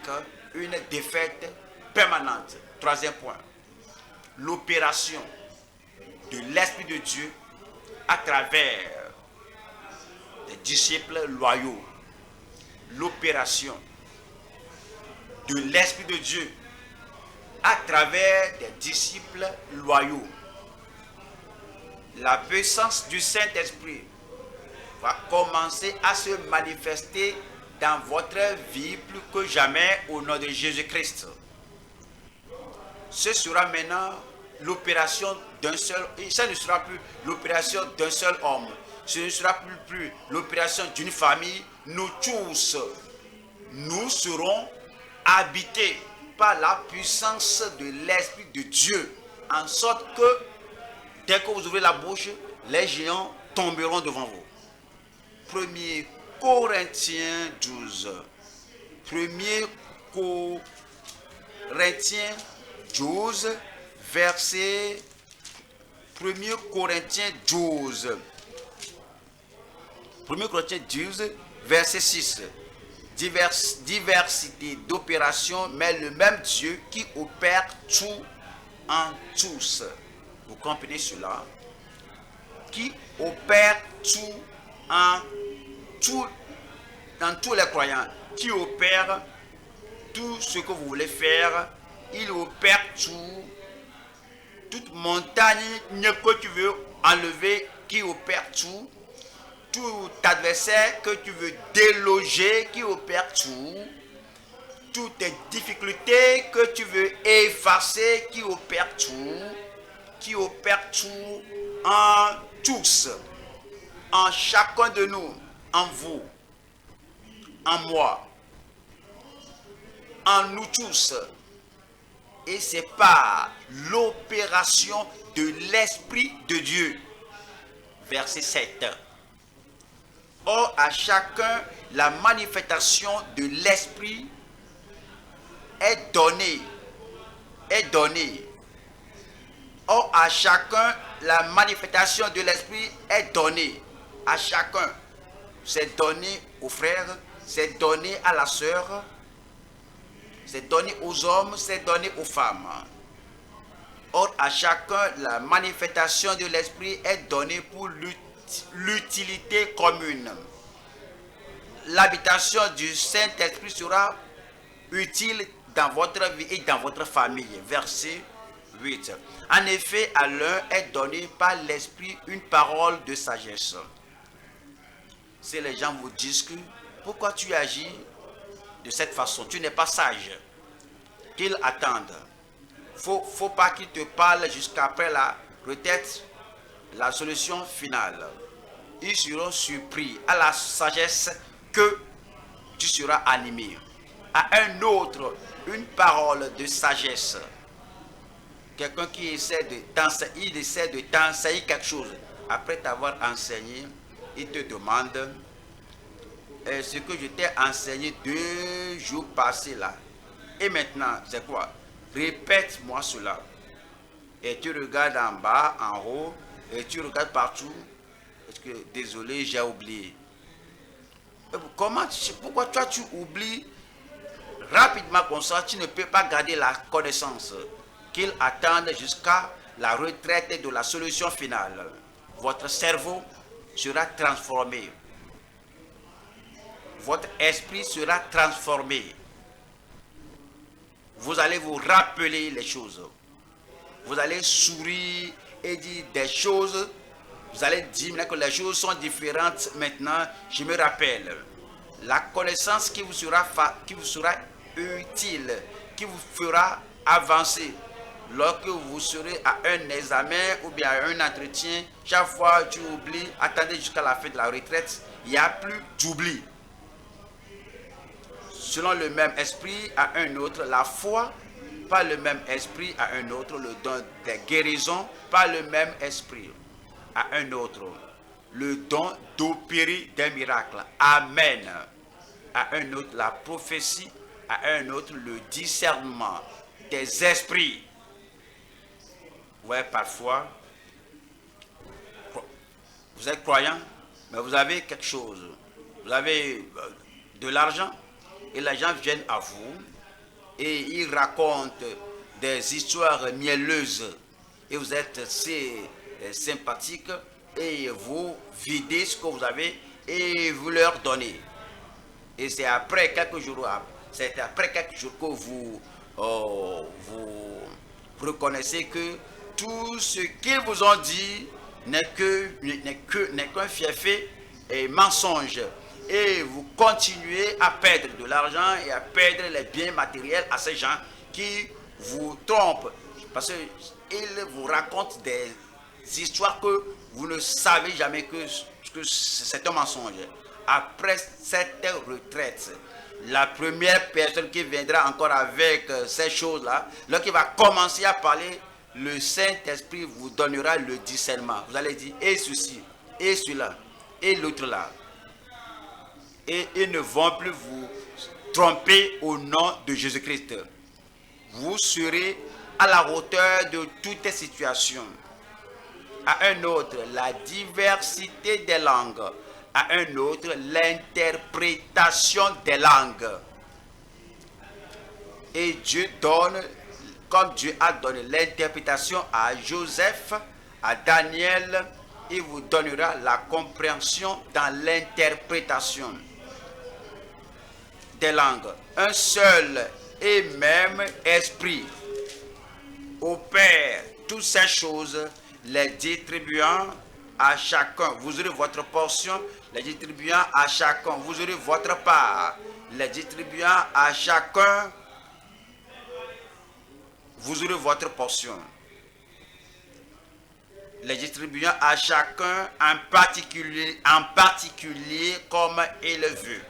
une défaite permanente. Troisième point. L'opération de l'Esprit de Dieu à travers des disciples loyaux. L'opération de l'Esprit de Dieu à travers des disciples loyaux. La puissance du Saint-Esprit va commencer à se manifester dans votre vie plus que jamais au nom de Jésus-Christ. Ce sera maintenant l'opération d'un seul, ça ne sera plus l'opération d'un seul homme, ce ne sera plus l'opération d'une famille. Nous tous, nous serons habités par la puissance de l'Esprit de Dieu, en sorte que dès que vous ouvrez la bouche, les géants tomberont devant vous. 1 Corinthiens 12. 1 Corinthiens 12, verset 1 Corinthiens 12. 1 Corinthiens 12, verset 6. Diversité d'opérations, mais le même Dieu qui opère tout en tous. Vous comprenez cela? Qui opère tout en tout, dans tous les croyants, qui opère tout ce que vous voulez faire. Il opère tout. Toute montagne que tu veux enlever, qui opère tout. Tout adversaire que tu veux déloger, qui opère tout. Toutes tes difficultés que tu veux effacer, qui opère tout. Qui opère tout en tous. En chacun de nous. En vous. En moi. En nous tous. Et c'est par l'opération de l'Esprit de Dieu. Verset 7. Or, à chacun, la manifestation de l'Esprit est donnée. Est donnée. Or, à chacun, la manifestation de l'Esprit est donnée. À chacun. C'est donné aux frères, c'est donné à la sœur, c'est donné aux hommes, c'est donné aux femmes. Or, à chacun, la manifestation de l'Esprit est donnée pour l'utilité commune. L'habitation du Saint-Esprit sera utile dans votre vie et dans votre famille. Verset 8. En effet, à l'un est donné par l'Esprit une parole de sagesse. Si les gens vous disent que pourquoi tu agis de cette façon, tu n'es pas sage, qu'ils attendent. Faut pas qu'ils te parlent jusqu'après la retraite, la solution finale. Ils seront surpris à la sagesse que tu seras animé. À un autre, une parole de sagesse. Quelqu'un qui essaie de t'enseigner quelque chose. Après t'avoir enseigné, il te demande ce que je t'ai enseigné 2 jours passés là. Et maintenant, c'est quoi? Répète-moi cela. Et tu regardes en bas, en haut, et tu regardes partout. Parce que, désolé, j'ai oublié. Pourquoi tu oublies rapidement comme ça? Tu ne peux pas garder la connaissance. Qu'ils attendent jusqu'à la retraite de la solution finale. Votre cerveau sera transformé. Votre esprit sera transformé. Vous allez vous rappeler les choses. Vous allez sourire et dire des choses. Vous allez dire que les choses sont différentes maintenant. Je me rappelle. La connaissance qui vous sera utile, qui vous fera avancer. Lorsque vous serez à un examen ou bien à un entretien, chaque fois tu oublies, attendez jusqu'à la fin de la retraite, il n'y a plus d'oubli. Selon le même esprit à un autre, la foi, par le même esprit à un autre, le don des guérisons, par le même esprit à un autre, le don d'opérer des miracles. Amen. À un autre, la prophétie, à un autre, le discernement des esprits. Ouais, parfois, vous êtes croyant, mais vous avez quelque chose. Vous avez de l'argent, et les gens viennent à vous, et ils racontent des histoires mielleuses, et vous êtes assez sympathique, et vous videz ce que vous avez, et vous leur donnez. Et c'est après quelques jours que vous reconnaissez que tout ce qu'ils vous ont dit n'est qu'un fiefé et mensonge. Et vous continuez à perdre de l'argent et à perdre les biens matériels à ces gens qui vous trompent. Parce qu'ils vous racontent des histoires que vous ne savez jamais que c'est un mensonge. Après cette retraite, la première personne qui viendra encore avec ces choses-là, lorsqu'il va commencer à parler, le Saint-Esprit vous donnera le discernement. Vous allez dire, et ceci, et cela, et l'autre là. Et ils ne vont plus vous tromper au nom de Jésus-Christ. Vous serez à la hauteur de toutes les situations. À un autre, la diversité des langues. À un autre, l'interprétation des langues. Et Dieu donne, comme Dieu a donné l'interprétation à Joseph, à Daniel, il vous donnera la compréhension dans l'interprétation des langues. Un seul et même esprit opère toutes ces choses, les distribuant à chacun. Vous aurez votre portion, les distribuant à chacun. Vous aurez votre part, les distribuant à chacun. Vous aurez votre portion, les distribuant à chacun en particulier comme il le veut.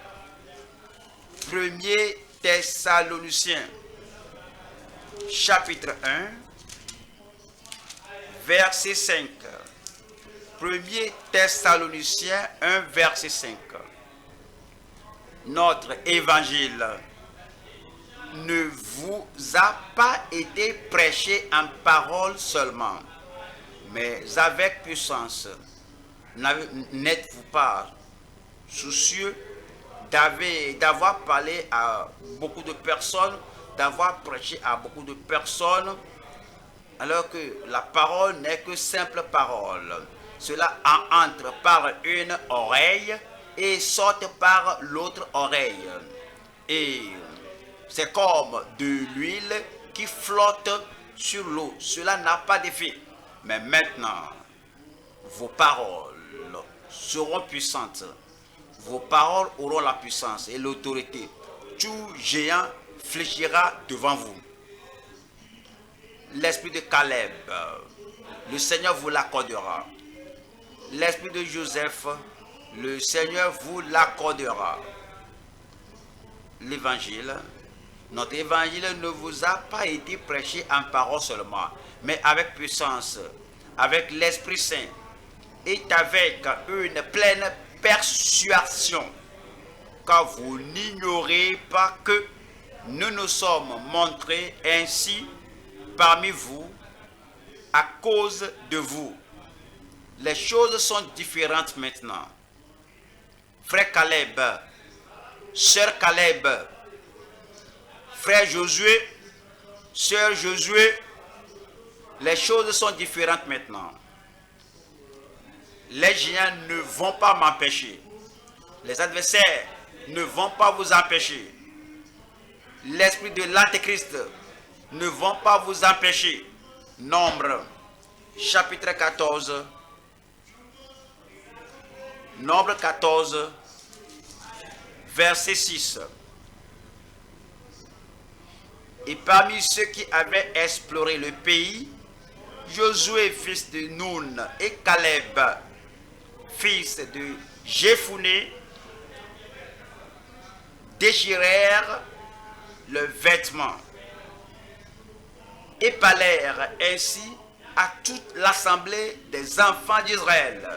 1er Thessaloniciens, chapitre 1, verset 5. 1er Thessaloniciens 1, verset 5. Notre évangile ne vous a pas été prêché en parole seulement, mais avec puissance. N'êtes-vous pas soucieux d'avoir parlé à beaucoup de personnes, d'avoir prêché à beaucoup de personnes, alors que la parole n'est que simple parole. Cela entre par une oreille et sort par l'autre oreille. Et c'est comme de l'huile qui flotte sur l'eau, cela n'a pas d'effet. Mais maintenant, vos paroles seront puissantes. Vos paroles auront la puissance et l'autorité. Tout géant fléchira devant vous. L'esprit de Caleb, le Seigneur vous l'accordera. L'esprit de Joseph, le Seigneur vous l'accordera. L'évangile, notre évangile ne vous a pas été prêché en parole seulement, mais avec puissance, avec l'Esprit Saint et avec une pleine persuasion, car vous n'ignorez pas que nous nous sommes montrés ainsi parmi vous à cause de vous. Les choses sont différentes maintenant. Frère Caleb, sœur Caleb, frère Josué, sœur Josué, les choses sont différentes maintenant. Les géants ne vont pas m'empêcher. Les adversaires ne vont pas vous empêcher. L'esprit de l'Antéchrist ne vont pas vous empêcher. Nombre, chapitre 14. Nombre 14, verset 6. Et parmi ceux qui avaient exploré le pays, Josué, fils de Nun, et Caleb, fils de Jephuné, déchirèrent le vêtement et parlèrent ainsi à toute l'assemblée des enfants d'Israël.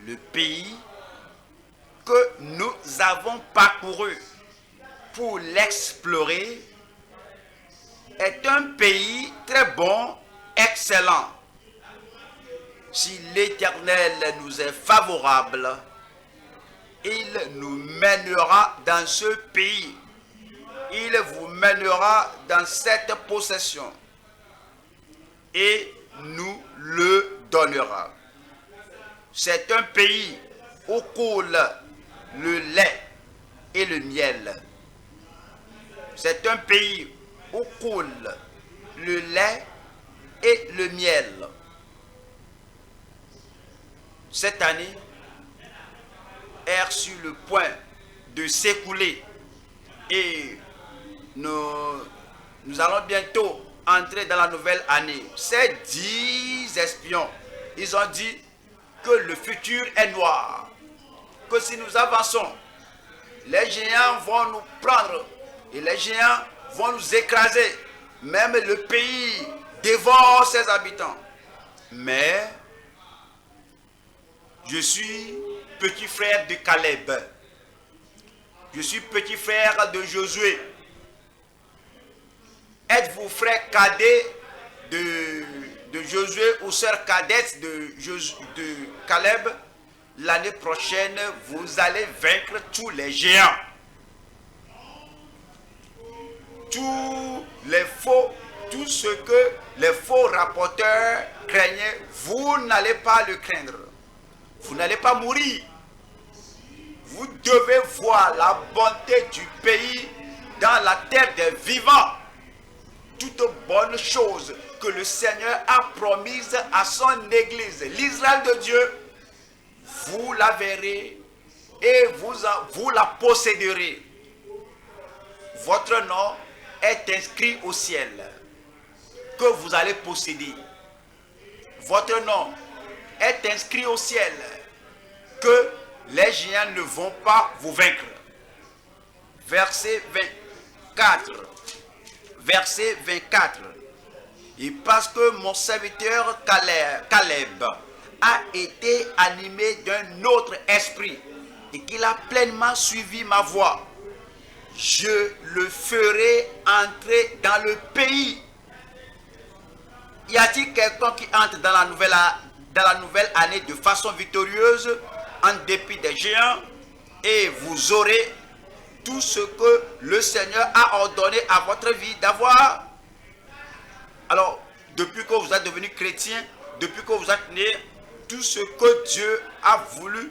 Le pays que nous avons parcouru pour l'explorer est un pays très bon, excellent. Si l'Éternel nous est favorable, il nous mènera dans ce pays. Il vous mènera dans cette possession et nous le donnera. C'est un pays où coule le lait et le miel. C'est un pays où coule le lait et le miel. Cette année est sur le point de s'écouler et nous allons bientôt entrer dans la nouvelle année. Ces 10 espions, ils ont dit que le futur est noir, que si nous avançons, les géants vont nous prendre et les géants vont nous écraser. Même le pays dévore ses habitants. Mais je suis petit frère de Caleb. Je suis petit frère de Josué. Êtes-vous frère cadet de Josué ou sœur cadette de Caleb? L'année prochaine, vous allez vaincre tous les géants. Tout ce que les faux rapporteurs craignaient, vous n'allez pas le craindre. Vous n'allez pas mourir. Vous devez voir la bonté du pays dans la terre des vivants. Toute bonne chose que le Seigneur a promise à son Église, l'Israël de Dieu, vous la verrez et vous la posséderez. Votre nom est inscrit au ciel, que vous allez posséder. Votre nom est inscrit au ciel, que les géants ne vont pas vous vaincre. Verset 24. Verset 24. Et parce que mon serviteur Caleb a été animé d'un autre esprit et qu'il a pleinement suivi ma voie, je le ferai entrer dans le pays. Y a-t-il quelqu'un qui entre dans la nouvelle année de façon victorieuse en dépit des géants? Et vous aurez tout ce que le Seigneur a ordonné à votre vie d'avoir. Alors, depuis que vous êtes devenu chrétien, depuis que vous êtes né, tout ce que Dieu a voulu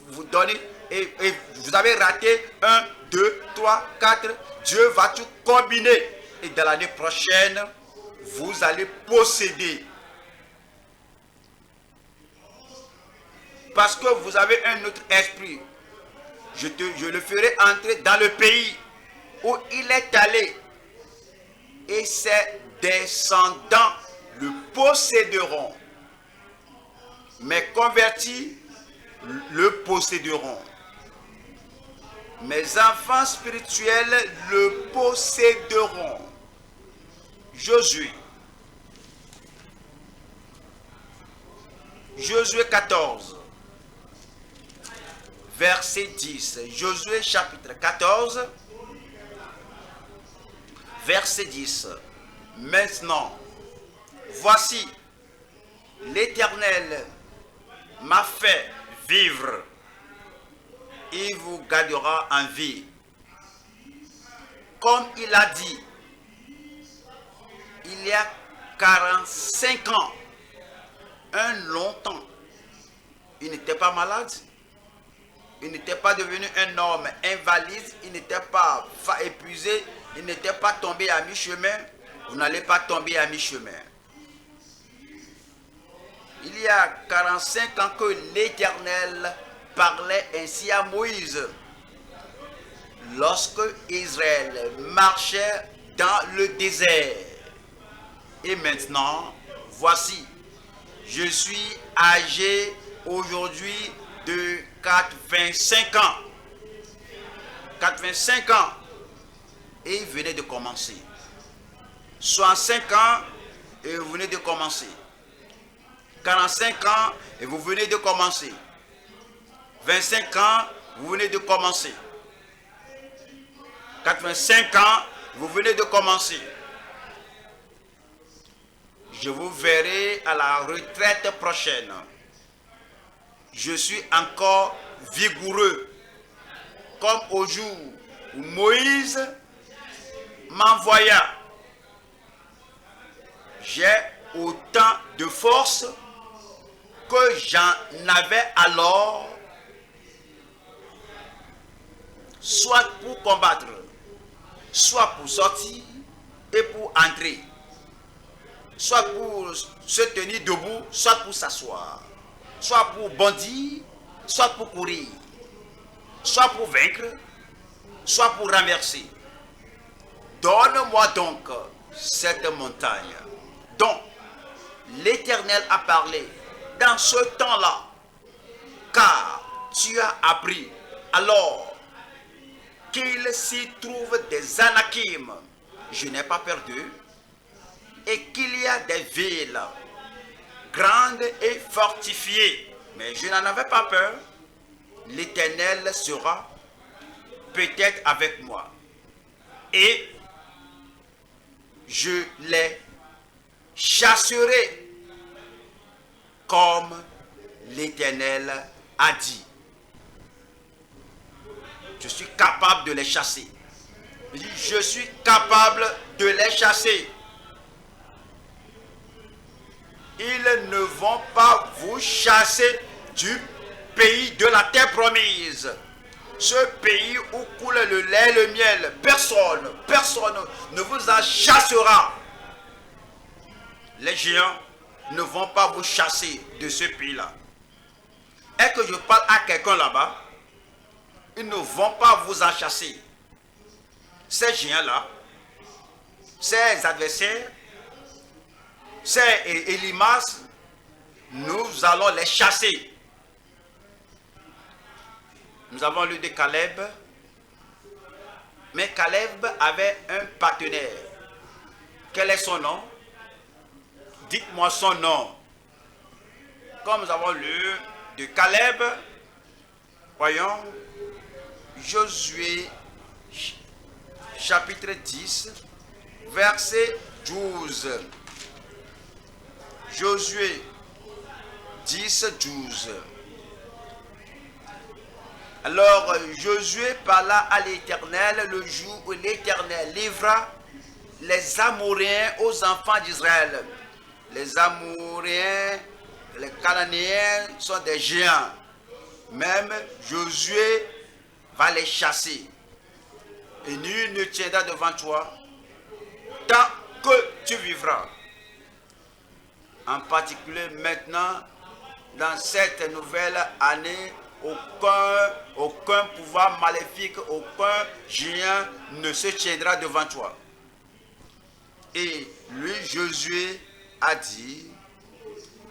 vous donner, et vous avez raté 1, 2, 3, 4, Dieu va tout combiner. Et dans l'année prochaine, vous allez posséder. Parce que vous avez un autre esprit. Je le ferai entrer dans le pays où il est allé. Et ses descendants le posséderont. Mes convertis le posséderont. Mes enfants spirituels le posséderont. Josué. Josué 14. Verset 10. Josué chapitre 14. Verset 10. Maintenant, voici, l'Éternel m'a fait vivre. Il vous gardera en vie. Comme il a dit, il y a 45 ans, un long temps, il n'était pas malade, il n'était pas devenu un homme invalide, il n'était pas épuisé, il n'était pas tombé à mi-chemin. Vous n'allez pas tomber à mi-chemin. Il y a 45 ans que l'Éternel parlait ainsi à Moïse. Lorsque Israël marchait dans le désert. Et maintenant, voici, je suis âgé aujourd'hui de 85 ans. 85 ans. Et il venait de commencer. 65 ans et vous venez de commencer. 45 ans et vous venez de commencer. 25 ans, vous venez de commencer. 85 ans, vous venez de commencer. Je vous verrai à la retraite prochaine. Je suis encore vigoureux, comme au jour où Moïse m'envoya. J'ai autant de force que j'en avais alors, soit pour combattre, soit pour sortir et pour entrer, soit pour se tenir debout, soit pour s'asseoir, soit pour bondir, soit pour courir, soit pour vaincre, soit pour renverser. Donne-moi donc cette montagne dont l'Éternel a parlé dans ce temps-là, car tu as appris alors qu'il s'y trouve des Anakim, je n'ai pas peur d'eux, et qu'il y a des villes grandes et fortifiées, mais je n'en avais pas peur. L'Éternel sera peut-être avec moi, et je les chasserai comme l'Éternel a dit. Je suis capable de les chasser. Je suis capable de les chasser. Ils ne vont pas vous chasser du pays de la terre promise. Ce pays où coule le lait et le miel. Personne ne vous en chassera. Les géants ne vont pas vous chasser de ce pays-là. Et que je parle à quelqu'un là-bas, ils ne vont pas vous en chasser. Ces géants-là, ces adversaires, ces Élimas, nous allons les chasser. Nous avons lu de Caleb, mais Caleb avait un partenaire. Quel est son nom? Dites-moi son nom. Comme nous avons lu de Caleb, voyons, Josué chapitre 10, verset 12. Josué 10, 12. Alors Josué parla à l'Éternel le jour où l'Éternel livra les Amoréens aux enfants d'Israël. Les Amoréens, les Cananéens sont des géants. Même Josué va les chasser. Et nul ne tiendra devant toi tant que tu vivras. En particulier maintenant, dans cette nouvelle année, aucun pouvoir maléfique, aucun géant ne se tiendra devant toi. Et lui, Josué, a dit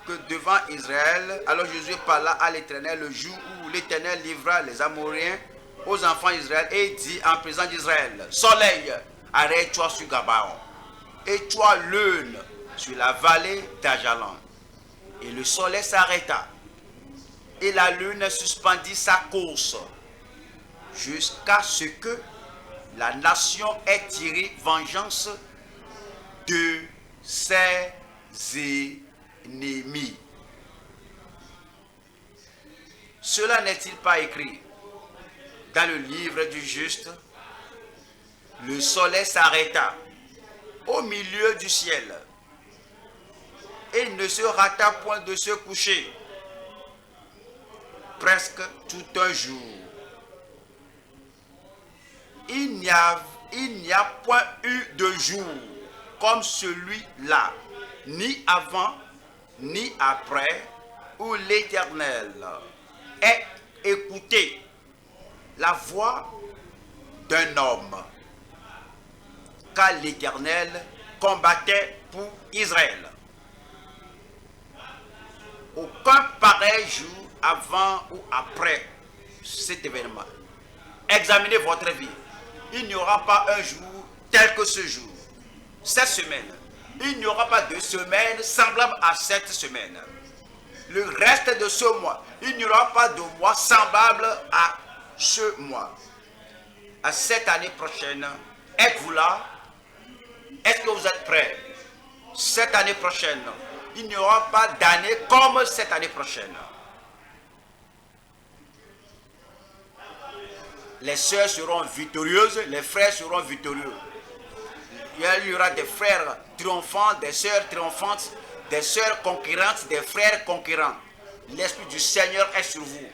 que devant Israël, alors Josué parla à l'Éternel le jour où l'Éternel livra les Amoréens aux enfants d'Israël et dit en présence d'Israël: Soleil, arrête-toi sur Gabaon, et toi lune sur la vallée d'Ajalon. Et le soleil s'arrêta, et la lune suspendit sa course, jusqu'à ce que la nation ait tiré vengeance de ses ennemis. Cela n'est-il pas écrit dans le livre du juste? Le soleil s'arrêta au milieu du ciel et ne se rata point de se coucher presque tout un jour. Il n'y a point eu de jour comme celui-là, ni avant, ni après, où l'Éternel ait écouté la voix d'un homme, car l'Éternel combattait pour Israël. Aucun pareil jour avant ou après cet événement. Examinez votre vie. Il n'y aura pas un jour tel que ce jour. Cette semaine, il n'y aura pas de semaine semblable à cette semaine. Le reste de ce mois, il n'y aura pas de mois semblable à ce mois. À cette année prochaine, êtes-vous là? Est-ce que vous êtes prêts? Cette année prochaine, il n'y aura pas d'année comme cette année prochaine. Les sœurs seront victorieuses, les frères seront victorieux. Il y aura des frères triomphants, des sœurs triomphantes, des sœurs conquérantes, des frères conquérants. L'Esprit du Seigneur est sur vous.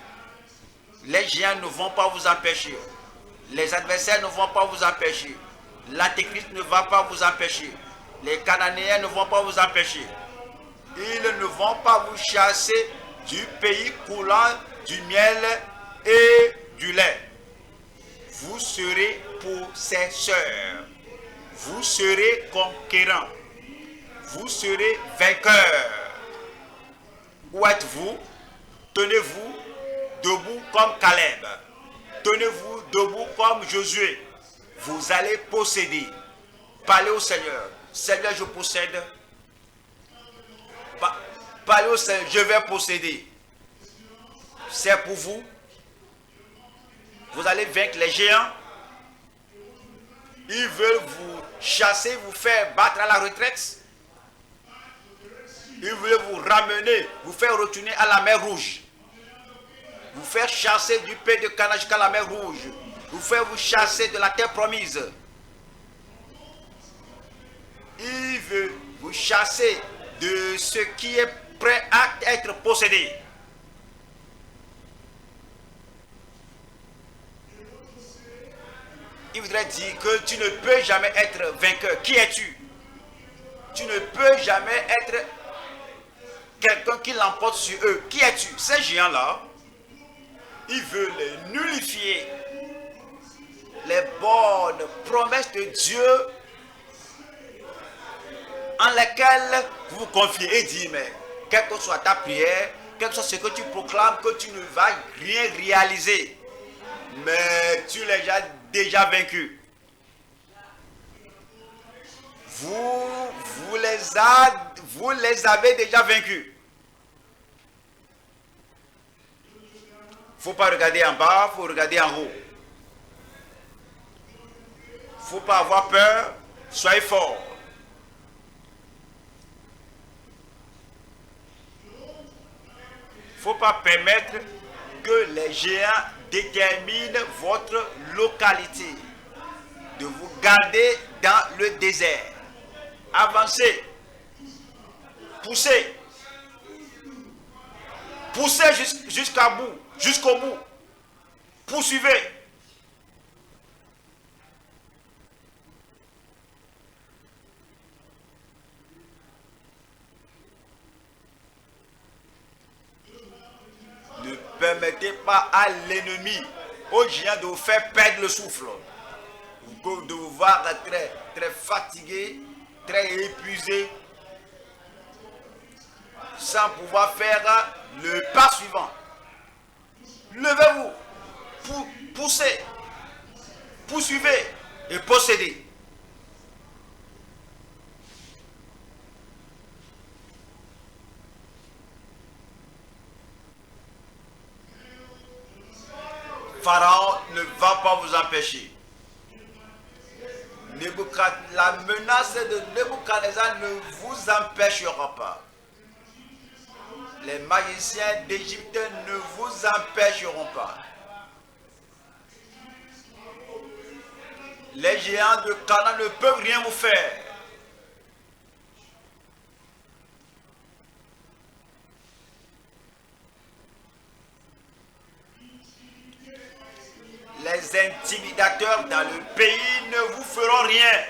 Les géants ne vont pas vous empêcher. Les adversaires ne vont pas vous empêcher. L'Antéchrist ne va pas vous empêcher. Les Cananéens ne vont pas vous empêcher. Ils ne vont pas vous chasser du pays coulant du miel et du lait. Vous serez possesseurs. Vous serez conquérants. Vous serez vainqueurs. Où êtes-vous? Tenez-vous debout comme Caleb. Tenez-vous debout comme Josué. Vous allez posséder. Parlez au Seigneur. Seigneur, je possède. Parlez au Seigneur, je vais posséder. C'est pour vous. Vous allez vaincre les géants. Ils veulent vous chasser, vous faire battre à la retraite. Ils veulent vous ramener, vous faire retourner à la mer Rouge. Vous faire chasser du pays de Canaan jusqu'à la mer Rouge. Vous faire vous chasser de la terre promise. Il veut vous chasser de ce qui est prêt à être possédé. Il voudrait dire que tu ne peux jamais être vainqueur. Qui es-tu? Tu ne peux jamais être quelqu'un qui l'emporte sur eux. Qui es-tu? Ces géants-là, ils veulent nullifier les bonnes promesses de Dieu en lesquelles vous vous confiez et dites, mais quelle que soit ta prière, quel que soit ce que tu proclames, que tu ne vas rien réaliser, mais tu les as déjà vaincus. Vous les avez déjà vaincus. Il ne faut pas regarder en bas, il faut regarder en haut. Il ne faut pas avoir peur, soyez forts. Il ne faut pas permettre que les géants déterminent votre localité. De vous garder dans le désert. Avancez. Poussez. Poussez jusqu'au bout. Jusqu'au bout. Poursuivez. pas à l'ennemi, au géant, de vous faire perdre le souffle, de vous voir très, très fatigué, très épuisé, sans pouvoir faire le pas suivant. Levez-vous, poussez, poursuivez et possédez. Pharaon ne va pas vous empêcher. La menace de Nebuchadnezzar ne vous empêchera pas. Les magiciens d'Égypte ne vous empêcheront pas. Les géants de Canaan ne peuvent rien vous faire. Les intimidateurs dans le pays ne vous feront rien.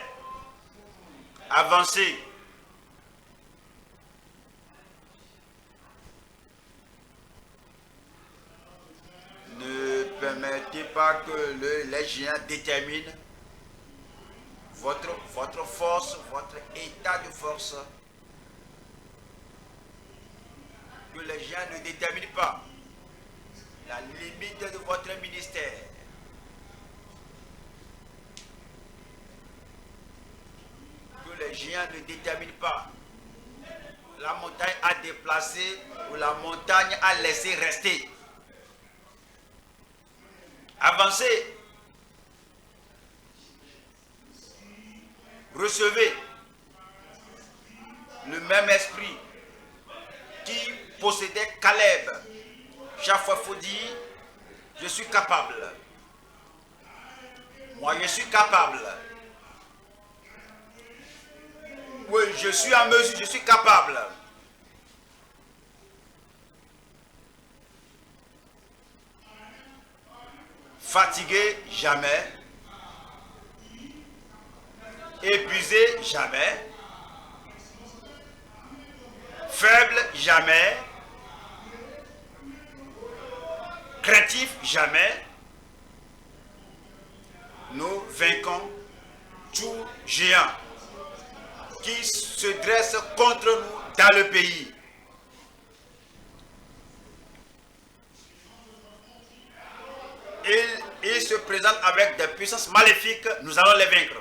Avancez. Ne permettez pas que les géants déterminent votre force, votre état de force. Que les géants ne déterminent pas la limite de votre ministère. Que les géants ne déterminent pas la montagne à déplacer ou la montagne à laisser rester. Avancez. Recevez le même esprit qui possédait Caleb. Chaque fois il faut dire, je suis capable. Moi je suis capable. Oui, je suis en mesure, je suis capable. Fatigué, jamais. Épuisé, jamais. Faible, jamais. Craintif, jamais. Nous vaincons tout géant qui se dresse contre nous dans le pays. Ils se présentent avec des puissances maléfiques, nous allons les vaincre.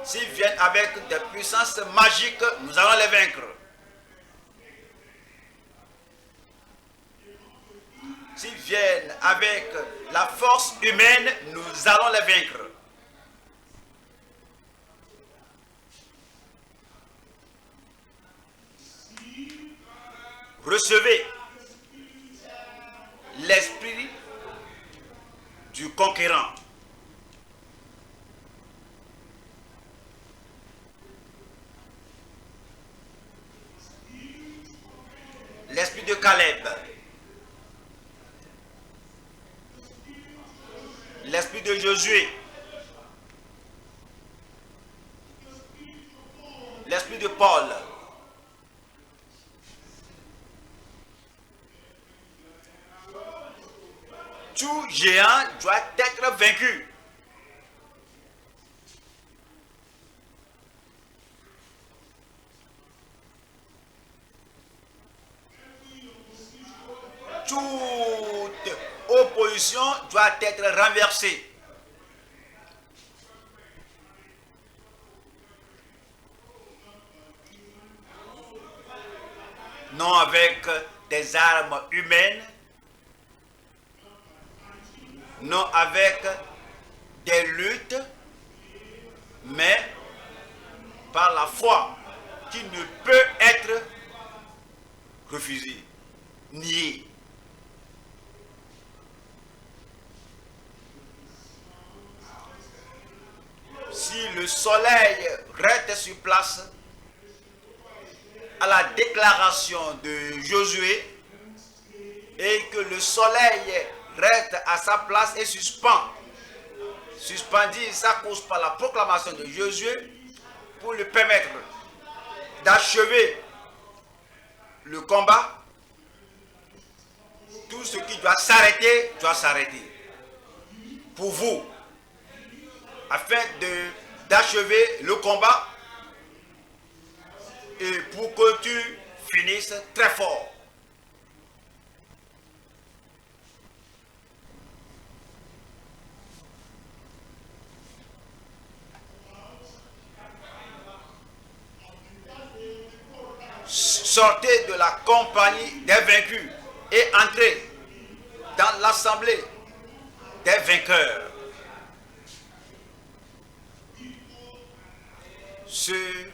S'ils viennent avec des puissances magiques, nous allons les vaincre. S'ils viennent avec la force humaine, nous allons les vaincre. Recevez l'esprit du conquérant. L'esprit de Caleb. L'esprit de Josué. L'esprit de Paul. Tout géant doit être vaincu. Toute opposition doit être renversée. Non avec des armes humaines, non avec des luttes, mais par la foi qui ne peut être refusée, niée. Si le soleil reste sur place à la déclaration de Josué et que le soleil reste à sa place et suspendu sa course par la proclamation de Josué pour lui permettre d'achever le combat, Tout ce qui doit s'arrêter pour vous, afin d'achever le combat et pour que tu finisses très fort. Sortez de la compagnie des vaincus et entrez dans l'assemblée des vainqueurs. Ceux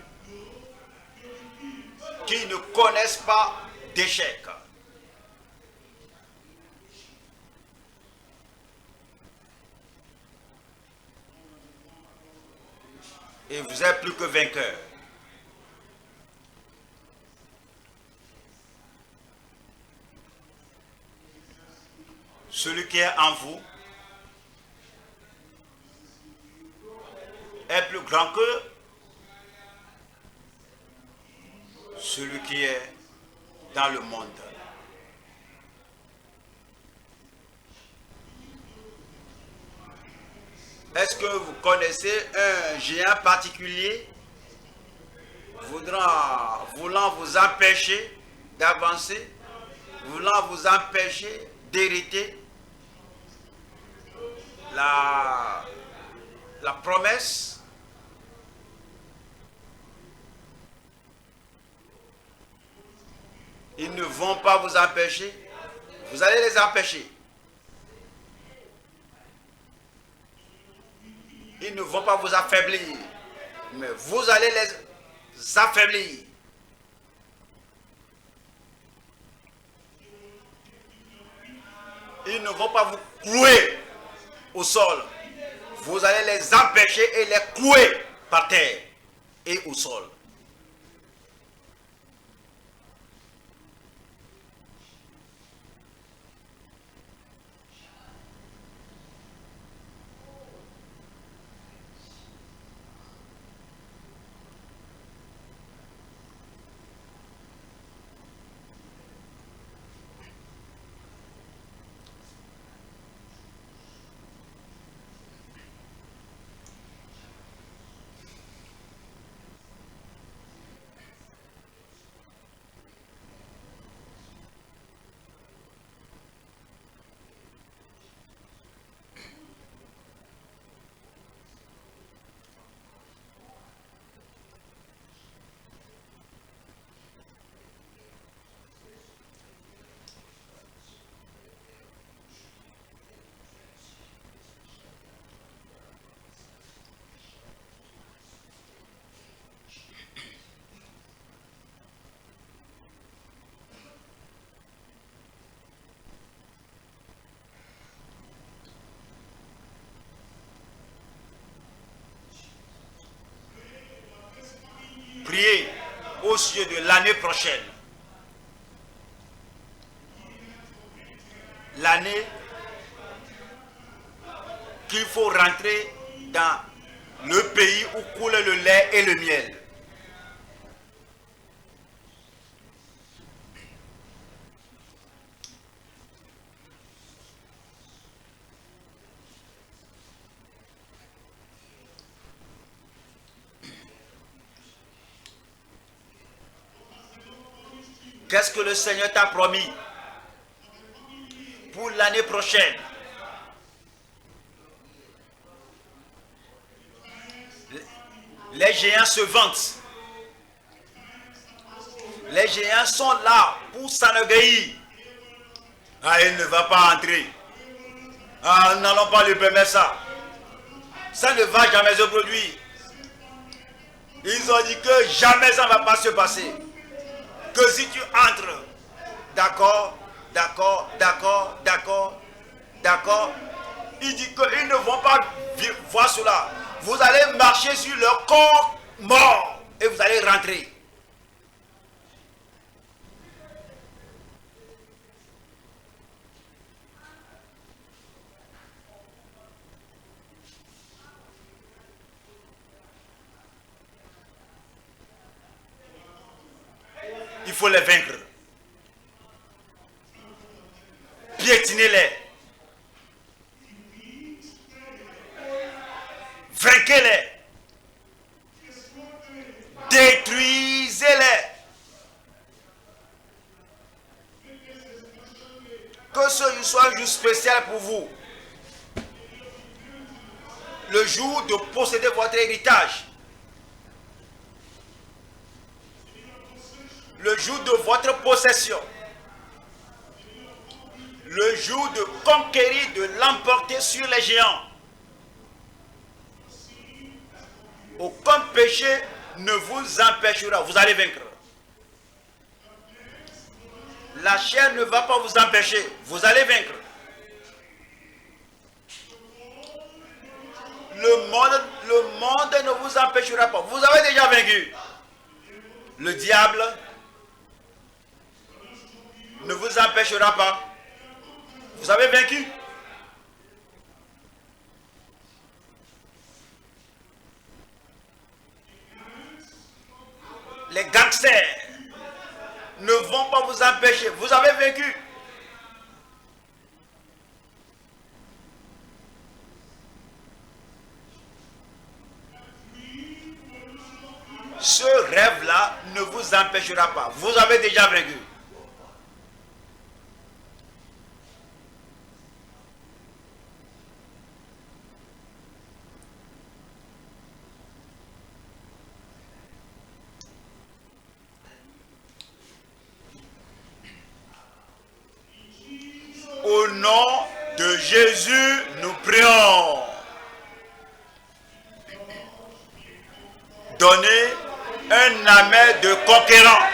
qui ne connaissent pas d'échec. Et vous êtes plus que vainqueurs. Celui qui est en vous est plus grand que celui qui est dans le monde. Est-ce que vous connaissez un géant particulier voulant vous empêcher d'avancer, voulant vous empêcher d'hériter la promesse? Ils ne vont pas vous empêcher, vous allez les empêcher. Ils ne vont pas vous affaiblir, mais vous allez les affaiblir. Ils ne vont pas vous clouer au sol. Vous allez les empêcher et les clouer par terre et au sol. Priez au sujet de l'année prochaine. L'année qu'il faut rentrer dans le pays où coule le lait et le miel. Qu'est-ce que le Seigneur t'a promis pour l'année prochaine? Les géants se vantent. Les géants sont là pour s'enorgueillir. Ah, il ne va pas entrer. Ah, nous n'allons pas lui permettre ça. Ça ne va jamais se produire. Ils ont dit que jamais ça ne va pas se passer. Que si tu entres, d'accord, d'accord, d'accord, d'accord, d'accord, il dit qu'ils ne vont pas voir cela. Vous allez marcher sur leur corps mort et vous allez rentrer. Il faut les vaincre. piétinez-les. Vainquez-les. Détruisez-les. Que ce jour soit un jour spécial pour vous. Le jour de posséder votre héritage. Le jour de votre possession. Le jour de conquérir, de l'emporter sur les géants. Aucun péché ne vous empêchera. Vous allez vaincre. La chair ne va pas vous empêcher. Vous allez vaincre. Le monde ne vous empêchera pas. Vous avez déjà vaincu. Le diable ne vous empêchera pas. Vous avez vaincu. Les gangsters ne vont pas vous empêcher. Vous avez vaincu. Ce rêve-là ne vous empêchera pas. Vous avez déjà vaincu. Au nom de Jésus, nous prions. Donnez un amen de conquérant.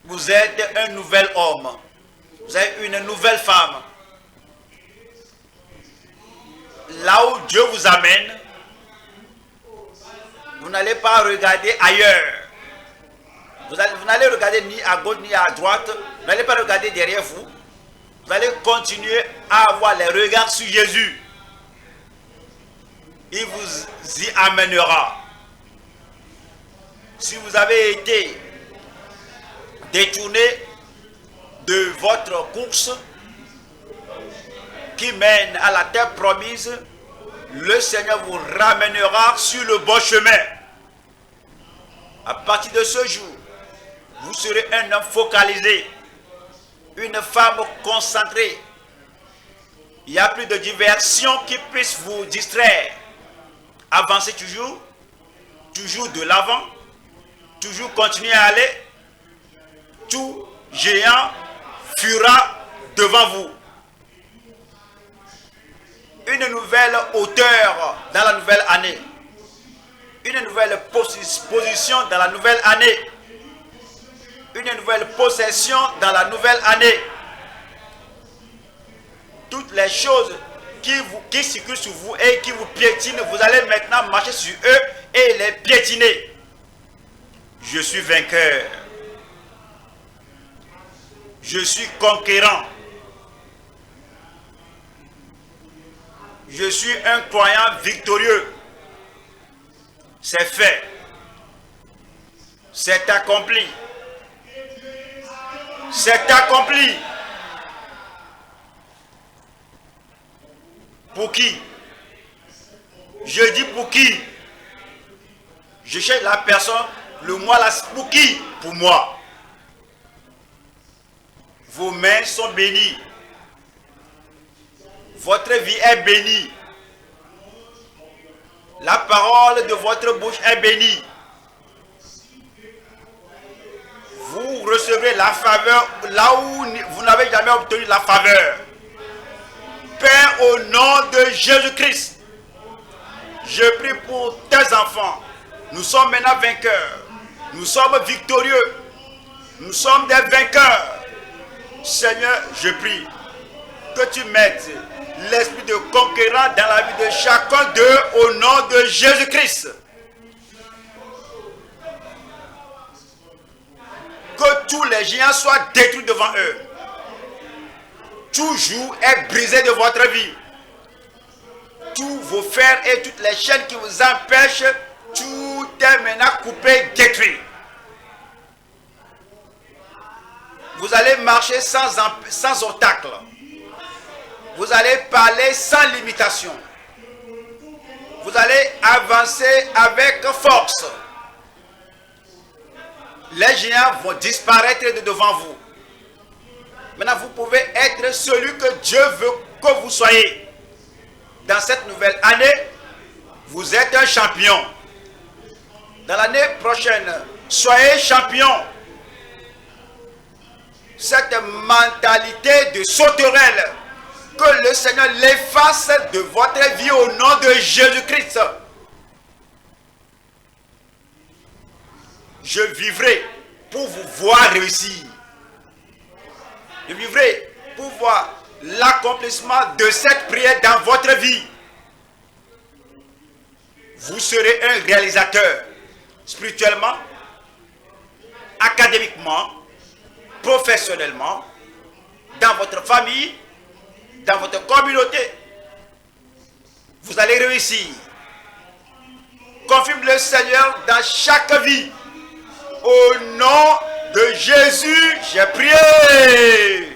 Vous êtes un nouvel homme. Vous êtes une nouvelle femme. Là où Dieu vous amène, vous n'allez pas regarder ailleurs. Vous n'allez regarder ni à gauche ni à droite. Vous n'allez pas regarder derrière vous. Vous allez continuer à avoir les regards sur Jésus. Il vous y amènera. Si vous avez été détourné de votre course qui mène à la terre promise, le Seigneur vous ramènera sur le bon chemin. À partir de ce jour, vous serez un homme focalisé, une femme concentrée. Il n'y a plus de diversion qui puisse vous distraire. Avancez toujours, toujours de l'avant, toujours continuer à aller. Tout géant fuira devant vous. Une nouvelle hauteur dans la nouvelle année. Une nouvelle position dans la nouvelle année. Une nouvelle possession dans la nouvelle année. Toutes les choses qui circulent sur vous et qui vous piétinent, vous allez maintenant marcher sur eux et les piétiner. Je suis vainqueur. Je suis conquérant. Je suis un croyant victorieux. C'est fait. C'est accompli. C'est accompli. Pour qui? Je dis pour qui? Je cherche la personne, le moi là, pour qui? Pour moi. Vos mains sont bénies. Votre vie est bénie. La parole de votre bouche est bénie. Vous recevrez la faveur là où vous n'avez jamais obtenu la faveur. Père, au nom de Jésus-Christ, je prie pour tes enfants. Nous sommes maintenant vainqueurs. Nous sommes victorieux. Nous sommes des vainqueurs. Seigneur, je prie que tu mettes l'esprit de conquérant dans la vie de chacun d'eux au nom de Jésus-Christ. Que tous les géants soient détruits devant eux. Tout joug est brisé de votre vie. Tous vos fers et toutes les chaînes qui vous empêchent, tout est maintenant coupé, détruit. Vous allez marcher sans obstacle. Vous allez parler sans limitation. Vous allez avancer avec force. Les géants vont disparaître de devant vous. Maintenant, vous pouvez être celui que Dieu veut que vous soyez. Dans cette nouvelle année, vous êtes un champion. Dans l'année prochaine, soyez champion. Cette mentalité de sauterelle, que le Seigneur l'efface de votre vie au nom de Jésus-Christ. Je vivrai pour vous voir réussir. Je vivrai pour voir l'accomplissement de cette prière dans votre vie. Vous serez un réalisateur spirituellement, académiquement, professionnellement, dans votre famille, dans votre communauté. Vous allez réussir. Confirme le Seigneur dans chaque vie. Au nom de Jésus, j'ai prié.